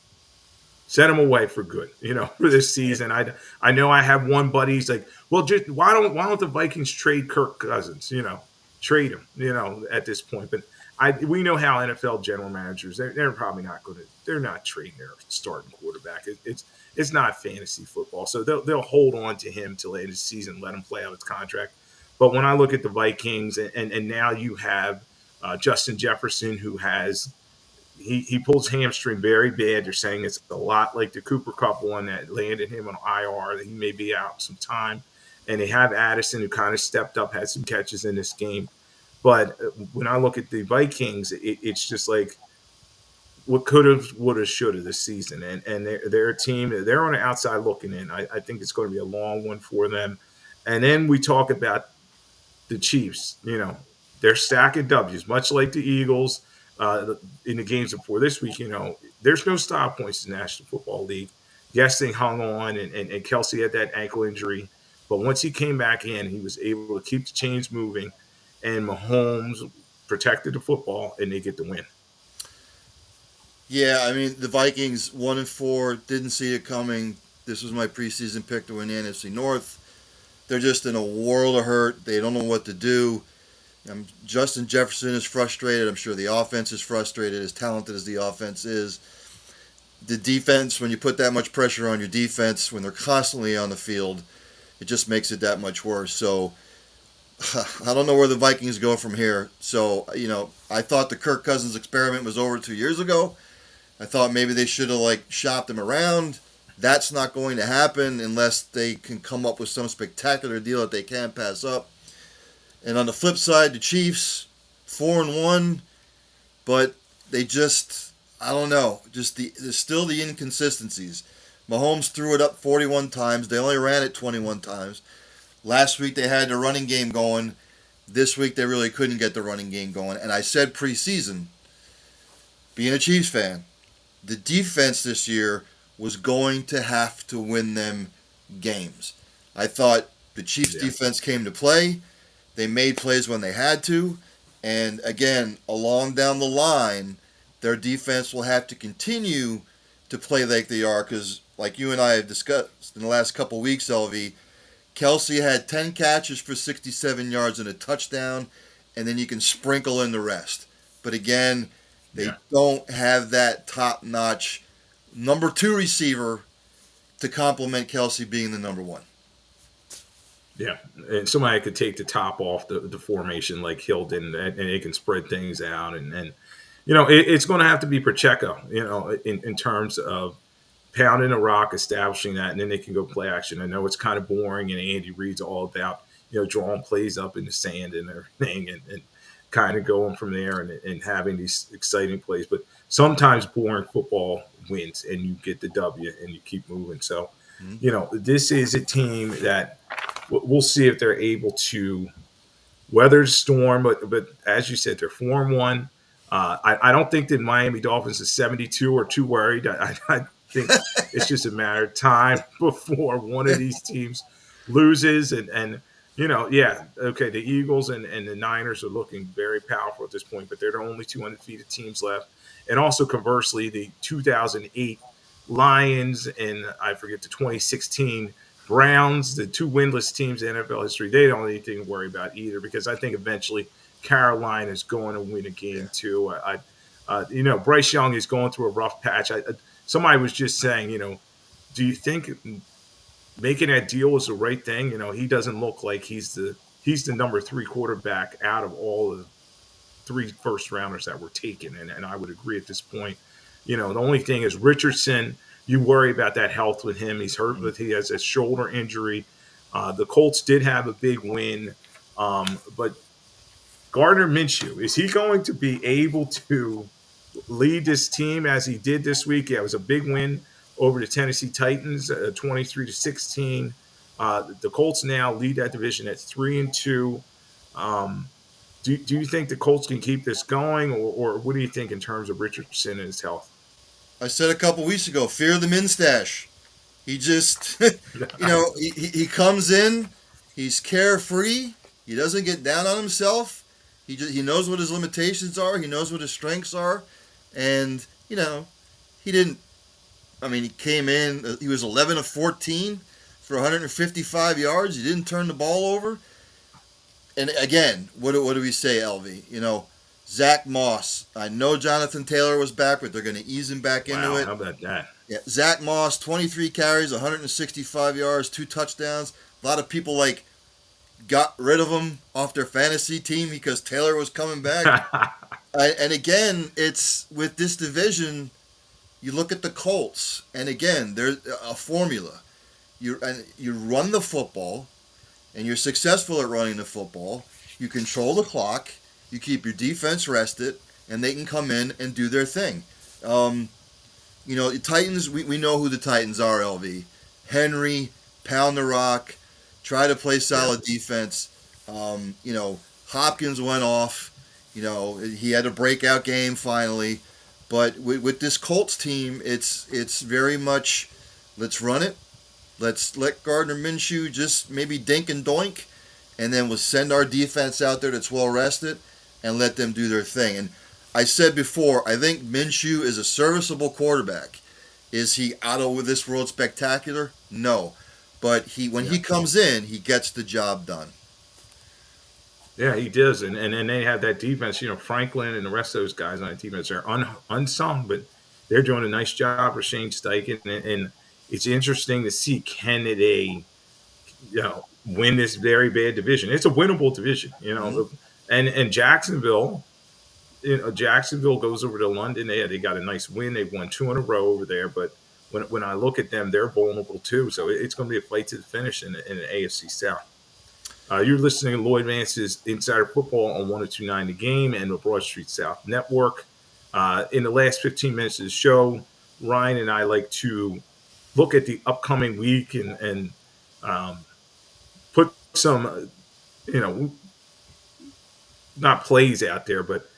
sent them away for good, for this season. I know I have one buddy. He's like, well, just why don't the Vikings trade Kirk Cousins? Trade him. At this point. But we know how NFL general managers, they're probably not going to. They're not trading their starting quarterback. It's not fantasy football, so they'll hold on to him till the end of the season, let him play out his contract. But when I look at the Vikings, and now you have Justin Jefferson, who has. He pulls hamstring very bad. They're saying it's a lot like the Cooper Kupp one that landed him on IR, that he may be out some time. And they have Addison, who kind of stepped up, had some catches in this game. But when I look at the Vikings, it's just like what could have, would have, should have this season. And they're a team, they're on the outside looking in. I think it's going to be a long one for them. And then we talk about the Chiefs. They're stacking W's, much like the Eagles. In the games before this week, there's no style points in the National Football League. Yes, they hung on, and Kelsey had that ankle injury. But once he came back in, he was able to keep the chains moving, and Mahomes protected the football, and they get the win. Yeah, I mean, the Vikings 1-4, didn't see it coming. This was my preseason pick to win the NFC North. They're just in a world of hurt. They don't know what to do. Justin Jefferson is frustrated. I'm sure the offense is frustrated, as talented as the offense is. The defense, when you put that much pressure on your defense, when they're constantly on the field, it just makes it that much worse. So I don't know where the Vikings go from here. So, I thought the Kirk Cousins experiment was over 2 years ago. I thought maybe they should have shopped him around. That's not going to happen unless they can come up with some spectacular deal that they can't pass up. And on the flip side, the Chiefs, 4-1, but they just, I don't know, there's still the inconsistencies. Mahomes threw it up 41 times. They only ran it 21 times. Last week they had the running game going. This week they really couldn't get the running game going. And I said preseason, being a Chiefs fan, the defense this year was going to have to win them games. I thought the Chiefs' defense came to play. They made plays when they had to. And again, along down the line, their defense will have to continue to play like they are because, like you and I have discussed in the last couple of weeks, LV, Kelsey had 10 catches for 67 yards and a touchdown, and then you can sprinkle in the rest. But again, they don't have that top-notch number 2 receiver to complement Kelsey being the number 1. Yeah, and somebody could take the top off the formation like Hill did, and they can spread things out. And it's going to have to be Pacheco, in terms of pounding a rock, establishing that, and then they can go play action. I know it's kind of boring, and Andy Reid's all about, drawing plays up in the sand and everything and kind of going from there and having these exciting plays. But sometimes boring football wins, and you get the W, and you keep moving. So, this is a team that we'll see if they're able to weather the storm. But as you said, they're 4-1. I don't think that Miami Dolphins is 72 are too worried. I think it's just a matter of time before one of these teams loses. And yeah, okay, the Eagles and the Niners are looking very powerful at this point, but they're the only two undefeated teams left. And also, conversely, the 2008 Lions and I forget the 2016 Browns, the two winless teams in NFL history, they don't have anything to worry about either, because I think eventually Carolina is going to win a game too. Bryce Young is going through a rough patch. Somebody was just saying, do you think making that deal was the right thing? He doesn't look like he's the number 3 quarterback out of all the 3 first rounders that were taken, and I would agree at this point. The only thing is Richardson. You worry about that health with him. He's hurt he has a shoulder injury. The Colts did have a big win, but Gardner Minshew, is he going to be able to lead this team as he did this week? Yeah, it was a big win over the Tennessee Titans, 23-16. The Colts now lead that division at 3-2. Do you think the Colts can keep this going, or what do you think in terms of Richardson and his health? I said a couple weeks ago, fear the Minstache. He just, he comes in, he's carefree. He doesn't get down on himself. He knows what his limitations are. He knows what his strengths are, and he didn't. I mean, he came in. He was 11 of 14 for 155 yards. He didn't turn the ball over. And again, what do we say, LV? Zach Moss. I know Jonathan Taylor was back, but they're going to ease him back into it. How about that? Yeah, Zach Moss, 23 carries, 165 yards, 2 touchdowns. A lot of people got rid of him off their fantasy team because Taylor was coming back. And again, it's with this division. You look at the Colts, and again, there's a formula. You run the football, and you're successful at running the football. You control the clock. You keep your defense rested, and they can come in and do their thing. The Titans, we know who the Titans are, LV. Henry, pound the rock, try to play solid defense. Hopkins went off. He had a breakout game finally. But with this Colts team, it's very much, let's run it. Let's let Gardner Minshew just maybe dink and doink, and then we'll send our defense out there that's well rested and let them do their thing. And I said before, I think Minshew is a serviceable quarterback. Is he out of this world spectacular? No. But when he comes in, he gets the job done. Yeah, he does. And they have that defense, Franklin and the rest of those guys on the defense are unsung, but they're doing a nice job for Shane Steichen. And it's interesting to see, can they, win this very bad division? It's a winnable division, Mm-hmm. And Jacksonville, Jacksonville goes over to London. They got a nice win. They've won 2 in a row over there. But when I look at them, they're vulnerable too. So it's going to be a fight to the finish in the AFC South. You're listening to Lloyd Vance's Insider Football on 102.9 The Game and the Broad Street South Network. In the last 15 minutes of the show, Ryan and I like to look at the upcoming week and put some, not plays out there, but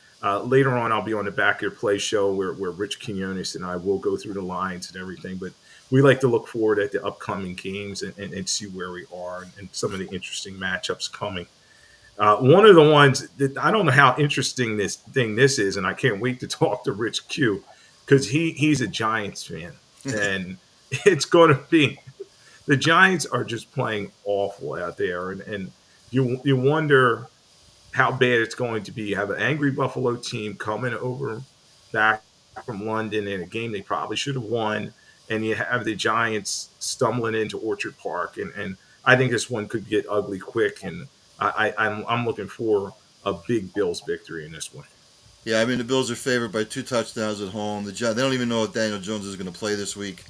later on I'll be on the Back Your Play show where Rich Quinones and I will go through the lines and everything. But we like to look forward at the upcoming games and see where we are and some of the interesting matchups coming. One of the ones that I don't know how interesting this is, and I can't wait to talk to Rich Q, because he's a Giants fan. And it's going to be – the Giants are just playing awful out there. And you wonder how bad it's going to be. You have an angry Buffalo team coming over back from London in a game they probably should have won. And you have the Giants stumbling into Orchard Park. And I think this one could get ugly quick. And I'm looking for a big Bills victory in this one. Yeah, I mean, the Bills are favored by 2 touchdowns at home. They don't even know if Daniel Jones is going to play this week.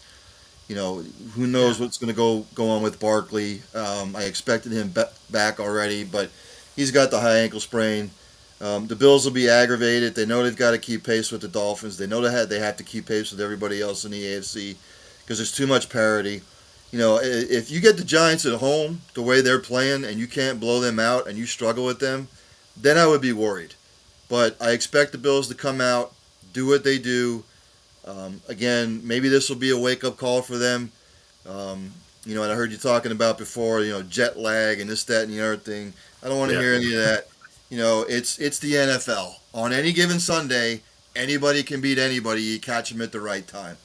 Who knows what's going to go on with Barkley. I expected him back already, but he's got the high ankle sprain. The Bills will be aggravated. They know they've got to keep pace with the Dolphins. They know they have to keep pace with everybody else in the AFC because there's too much parity. If you get the Giants at home the way they're playing and you can't blow them out and you struggle with them, then I would be worried. but I expect the Bills to come out, do what they do. Again, maybe this will be a wake-up call for them. And I heard you talking about before, jet lag and this, that, and the other thing. I don't want to hear any of that. It's the NFL. On any given Sunday, anybody can beat anybody. You catch them at the right time.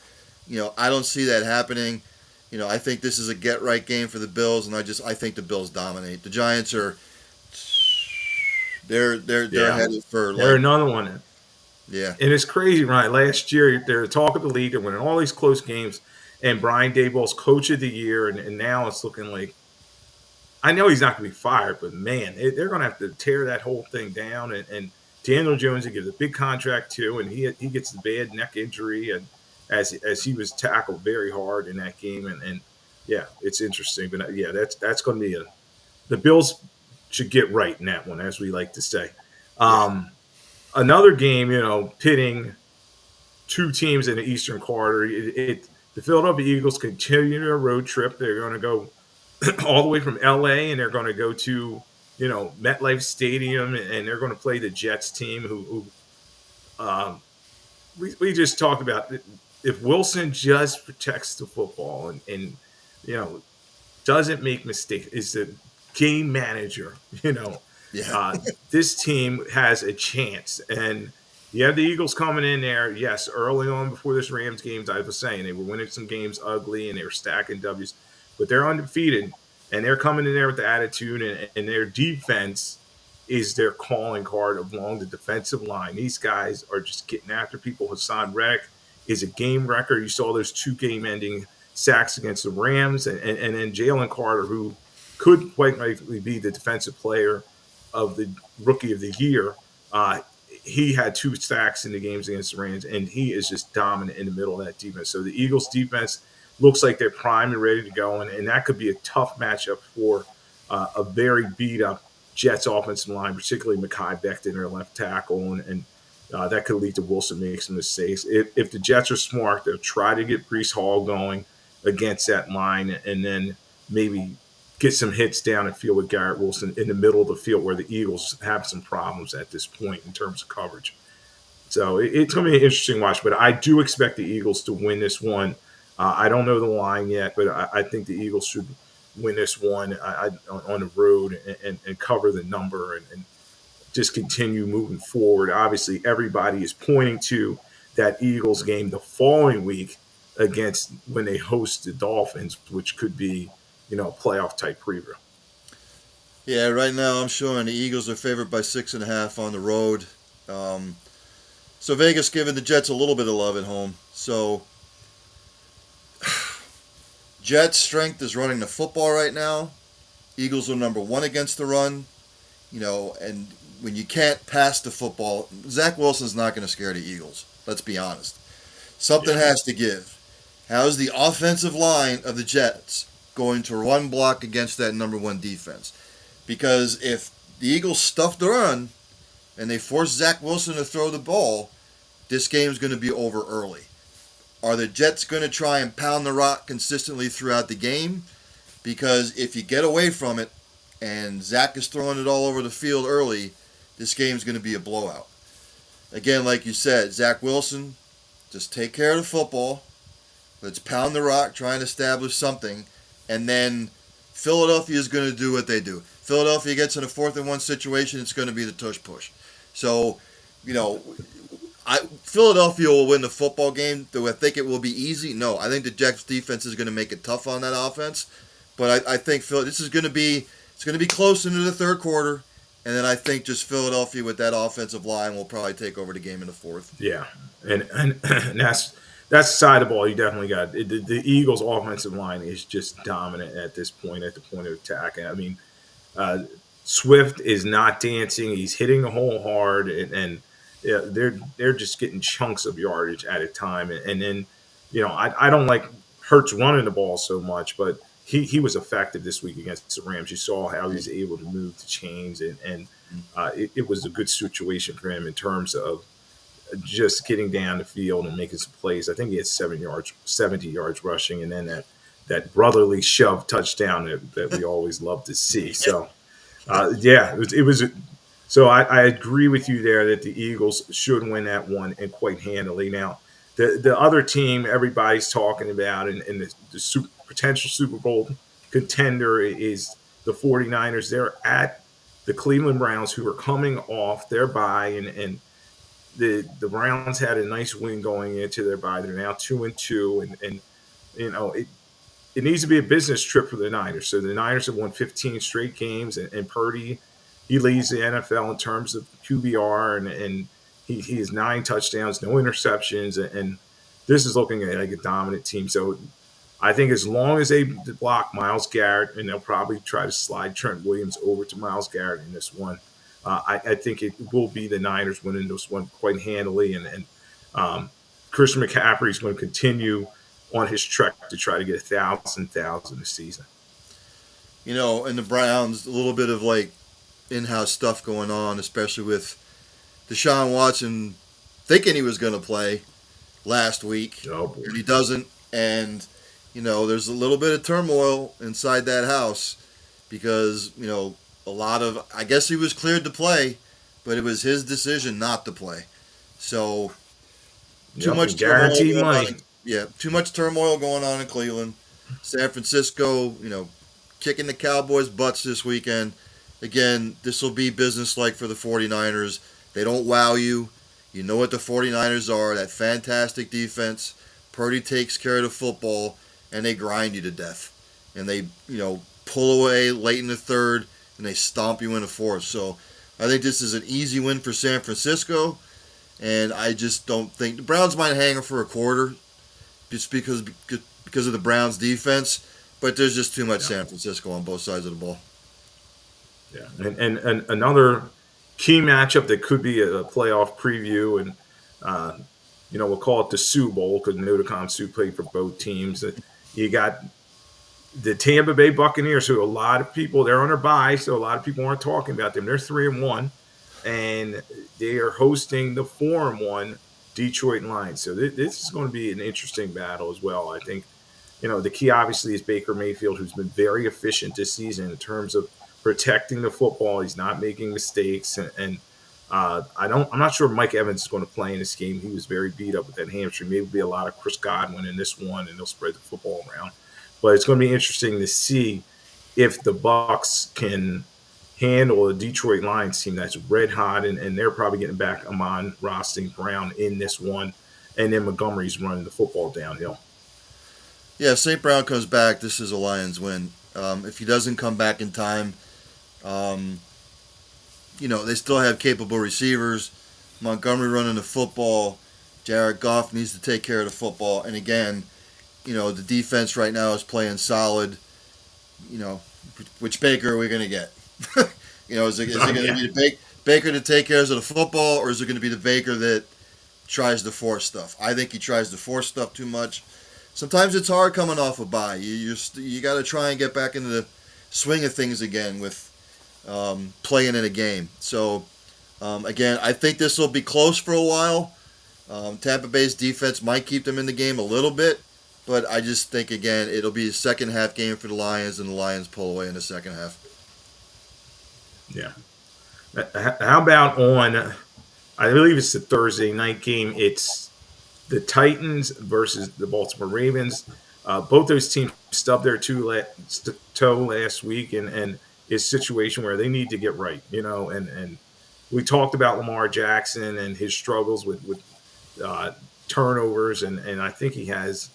I don't see that happening. I think this is a get-right game for the Bills, and I think the Bills dominate. The Giants are they're headed for they're another one. Yeah. And it's crazy, right? Last year, they're the talk of the league. They're winning all these close games. And Brian Daboll's coach of the year. And now it's looking like, I know he's not going to be fired, but man, they're going to have to tear that whole thing down. And Daniel Jones, he gives a big contract too. And he gets the bad neck injury. And as he was tackled very hard in that game. And yeah, it's interesting. But yeah, that's going to be the Bills should get right in that one, as we like to say. Another game, pitting two teams in the Eastern Quarter. The Philadelphia Eagles continue their road trip. They're going to go all the way from LA, and they're going to go to MetLife Stadium, and they're going to play the Jets team. Who we just talked about. If Wilson just protects the football and doesn't make mistakes, is the game manager, this team has a chance. And you have the Eagles coming in there. Yes, early on before this Rams games, I was saying they were winning some games ugly and they were stacking W's, but they're undefeated and they're coming in there with the attitude, and their defense is their calling card along the defensive line. These guys are just getting after people. Hassan Reddick is a game record. You saw those 2 game-ending sacks against the Rams, and then Jalen Carter, who could quite likely be the defensive player of the rookie of the year. He had 2 sacks in the games against the Rams, and he is just dominant in the middle of that defense. So the Eagles defense looks like they're primed and ready to go, and that could be a tough matchup for a very beat-up Jets offensive line, particularly Mekhi Becton, their left tackle, and that could lead to Wilson making some mistakes. If the Jets are smart, they'll try to get Breece Hall going against that line, and then maybe get some hits down and field with Garrett Wilson in the middle of the field, where the Eagles have some problems at this point in terms of coverage. So it's going to be an interesting watch, but I do expect the Eagles to win this one. I don't know the line yet, but I think the Eagles should win this one on the road and cover the number and just continue moving forward. Obviously, everybody is pointing to that Eagles game the following week against when they host the Dolphins, which could be, a playoff type preview. Yeah, right now I'm showing the Eagles are favored by 6.5 on the road. So Vegas giving the Jets a little bit of love at home. So Jets' strength is running the football right now. Eagles are number 1 against the run. And when you can't pass the football, Zach Wilson's not going to scare the Eagles. Let's be honest. Something has to give. How's the offensive line of the Jets going to run block against that number 1 defense? Because if the Eagles stuff the run and they force Zach Wilson to throw the ball, this game's going to be over early. Are the Jets going to try and pound the rock consistently throughout the game? Because if you get away from it and Zach is throwing it all over the field early, this game's going to be a blowout. Again, like you said, Zach Wilson, just take care of the football. Let's pound the rock, try and establish something. And then Philadelphia is going to do what they do. Philadelphia gets in a 4th and 1 situation, it's going to be the tush push. So, Philadelphia will win the football game. Do I think it will be easy? No. I think the Jets defense is going to make it tough on that offense. But I think this is going to be close into the 3rd quarter. And then I think just Philadelphia with that offensive line will probably take over the game in the 4th. Yeah, and that's the side of the ball you definitely got. The Eagles' offensive line is just dominant at this point, at the point of attack. I mean, Swift is not dancing; he's hitting the hole hard, and they're just getting chunks of yardage at a time. And then, I don't like Hurts running the ball so much, but he was effective this week against the Rams. You saw how he was able to move the chains, and it was a good situation for him in terms of just getting down the field and making some plays. I think he had 70 yards rushing, and then that brotherly shove touchdown that we always love to see. So, it was So I agree with you there that the Eagles should win that one and quite handily. Now, the other team everybody's talking about and the potential Super Bowl contender is the 49ers. They're at the Cleveland Browns, who are coming off their bye, and the Browns had a nice win going into their bye. They're now 2-2, and it needs to be a business trip for the Niners. So the Niners have won 15 straight games, and Purdy, he leads the NFL in terms of QBR, and he has 9 touchdowns, no interceptions, and this is looking like a dominant team. So I think as long as they block Myles Garrett, and they'll probably try to slide Trent Williams over to Myles Garrett in this one, I think it will be the Niners winning this one quite handily, and Christian McCaffrey is going to continue on his trek to try to get 1,000 this season. And the Browns, a little bit of like in-house stuff going on, especially with Deshaun Watson thinking he was going to play last week, and he doesn't. And there's a little bit of turmoil inside that house because a lot of, I guess he was cleared to play, but it was his decision not to play. So too much guaranteed money. Too much turmoil going on in Cleveland. San Francisco, kicking the Cowboys' butts this weekend. Again, this will be business-like for the 49ers. They don't wow you. You know what the 49ers are, that fantastic defense. Purdy takes care of the football, and they grind you to death. And they, pull away late in the third, and they stomp you in the fourth. So I think this is an easy win for San Francisco, and I just don't think the Browns might hang them for a quarter just because of the Browns' defense, but there's just too much San Francisco on both sides of the ball. Yeah, and another key matchup that could be a playoff preview, and we'll call it the Sioux Bowl because Notacom Sioux played for both teams. You got the Tampa Bay Buccaneers, who a lot of people, they're on their bye, so a lot of people aren't talking about them. They're 3-1, and they are hosting the 4-1 Detroit Lions. So this is going to be an interesting battle as well. I think, the key obviously is Baker Mayfield, who's been very efficient this season in terms of protecting the football. He's not making mistakes, and I'm not sure Mike Evans is going to play in this game. He was very beat up with that hamstring. Maybe be a lot of Chris Godwin in this one, and they'll spread the football around. But it's going to be interesting to see if the Bucs can handle a Detroit Lions team that's red hot, and they're probably getting back Amon-Ra St. Brown in this one, and then Montgomery's running the football downhill. Yeah, if St. Brown comes back, this is a Lions win. If he doesn't come back in time, they still have capable receivers. Montgomery running the football. Jared Goff needs to take care of the football. And again, the defense right now is playing solid. Which Baker are we going to get? Is it going to be the Baker to take care of the football, or is it going to be the Baker that tries to force stuff? I think he tries to force stuff too much. Sometimes it's hard coming off a bye. You got to try and get back into the swing of things again with playing in a game. So, again, I think this will be close for a while. Tampa Bay's defense might keep them in the game a little bit, but I just think, again, it'll be a second half game for the Lions, and the Lions pull away in the second half. Yeah. How about on, I believe it's the Thursday night game, it's the Titans versus the Baltimore Ravens. Both those teams stubbed their toe last week, and it's a situation where they need to get right, and we talked about Lamar Jackson and his struggles with turnovers, and I think he has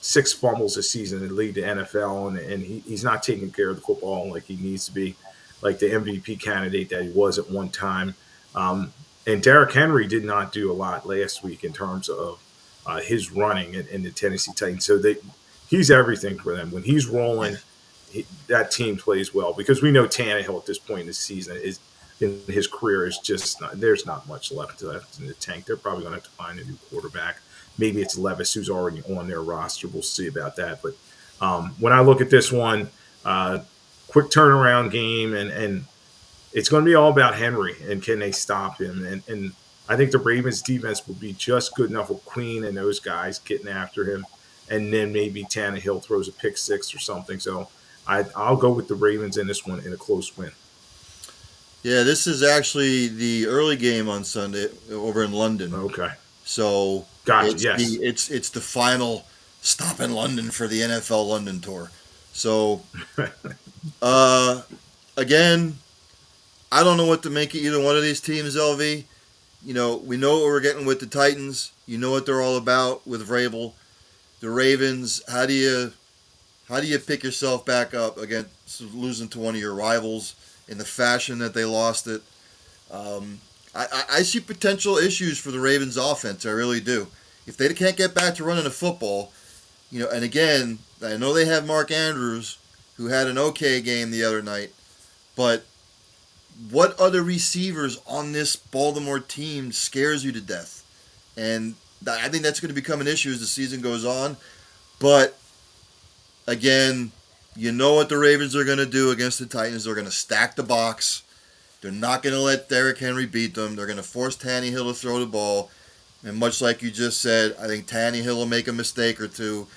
6 fumbles this season that lead to NFL, and he's not taking care of the football like he needs to be, like the MVP candidate that he was at one time. And Derrick Henry did not do a lot last week in terms of his running in the Tennessee Titans. So he's everything for them. When he's rolling, that team plays well, because we know Tannehill at this point in the season is in his career is just there's not much left in the tank. They're probably going to have to find a new quarterback. Maybe it's Levis who's already on their roster. We'll see about that. But when I look at this one, quick turnaround game, and it's going to be all about Henry and can they stop him. And I think the Ravens defense will be just good enough with Queen and those guys getting after him. And then maybe Tannehill throws a pick 6 or something. So I'll go with the Ravens in this one in a close win. Yeah, this is actually the early game on Sunday over in London. Okay. So Gotcha. it's the Yes. it's the final stop in London for the NFL London tour. So uh, again, I don't know what to make of either one of these teams, LV. We know what we're getting with the Titans. You know what they're all about with Vrabel. The Ravens, how do you pick yourself back up against losing to one of your rivals in the fashion that they lost it? I see potential issues for the Ravens offense. I really do. If they can't get back to running the football, and again, I know they have Mark Andrews, who had an okay game the other night, but what other receivers on this Baltimore team scares you to death? And I think that's going to become an issue as the season goes on. But again, you know what the Ravens are going to do against the Titans. They're going to stack the box. They're not going to let Derrick Henry beat them. They're going to force Tannehill to throw the ball. And much like you just said, I think Tannehill will make a mistake or two.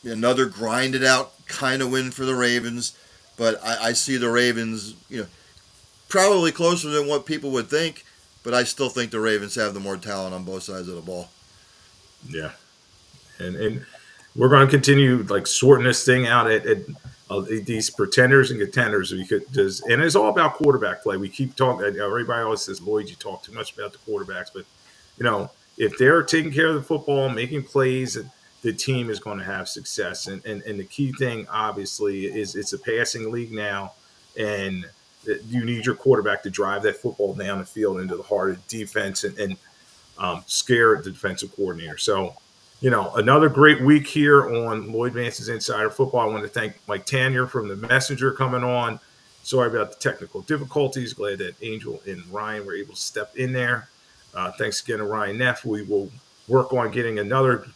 Another grinded out kind of win for the Ravens. But I see the Ravens, probably closer than what people would think. But I still think the Ravens have the more talent on both sides of the ball. Yeah. And we're going to continue like sorting this thing out at these pretenders and contenders. And it's all about quarterback play. We keep talking. Everybody always says, "Lloyd, you talk too much about the quarterbacks," but if they're taking care of the football, making plays, the team is going to have success. And the key thing, obviously, is it's a passing league now, and you need your quarterback to drive that football down the field into the heart of defense and scare the defensive coordinator. So, another great week here on Lloyd Vance's Insider Football. I want to thank Mike Tanier from the Messenger coming on. Sorry about the technical difficulties. Glad that Angel and Ryan were able to step in there. Thanks again to Ryan Neff. We will work on getting another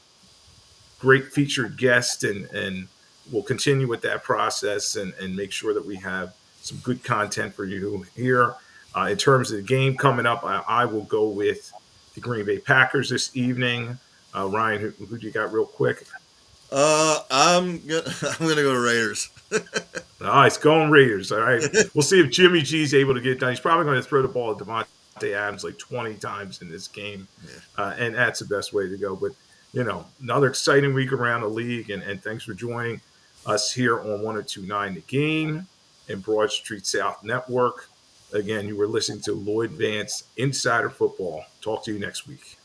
great featured guest, and we'll continue with that process and make sure that we have some good content for you here. In terms of the game coming up, I will go with the Green Bay Packers this evening. Ryan, who do you got real quick? I'm gonna go to Raiders. It's going Raiders. All right. We'll see if Jimmy G's able to get it done. He's probably going to throw the ball at Devontae Adams like 20 times in this game. And that's the best way to go. But, another exciting week around the league. And thanks for joining us here on 1029 The Game and Broad Street South Network. Again, you were listening to Lloyd Vance Insider Football. Talk to you next week.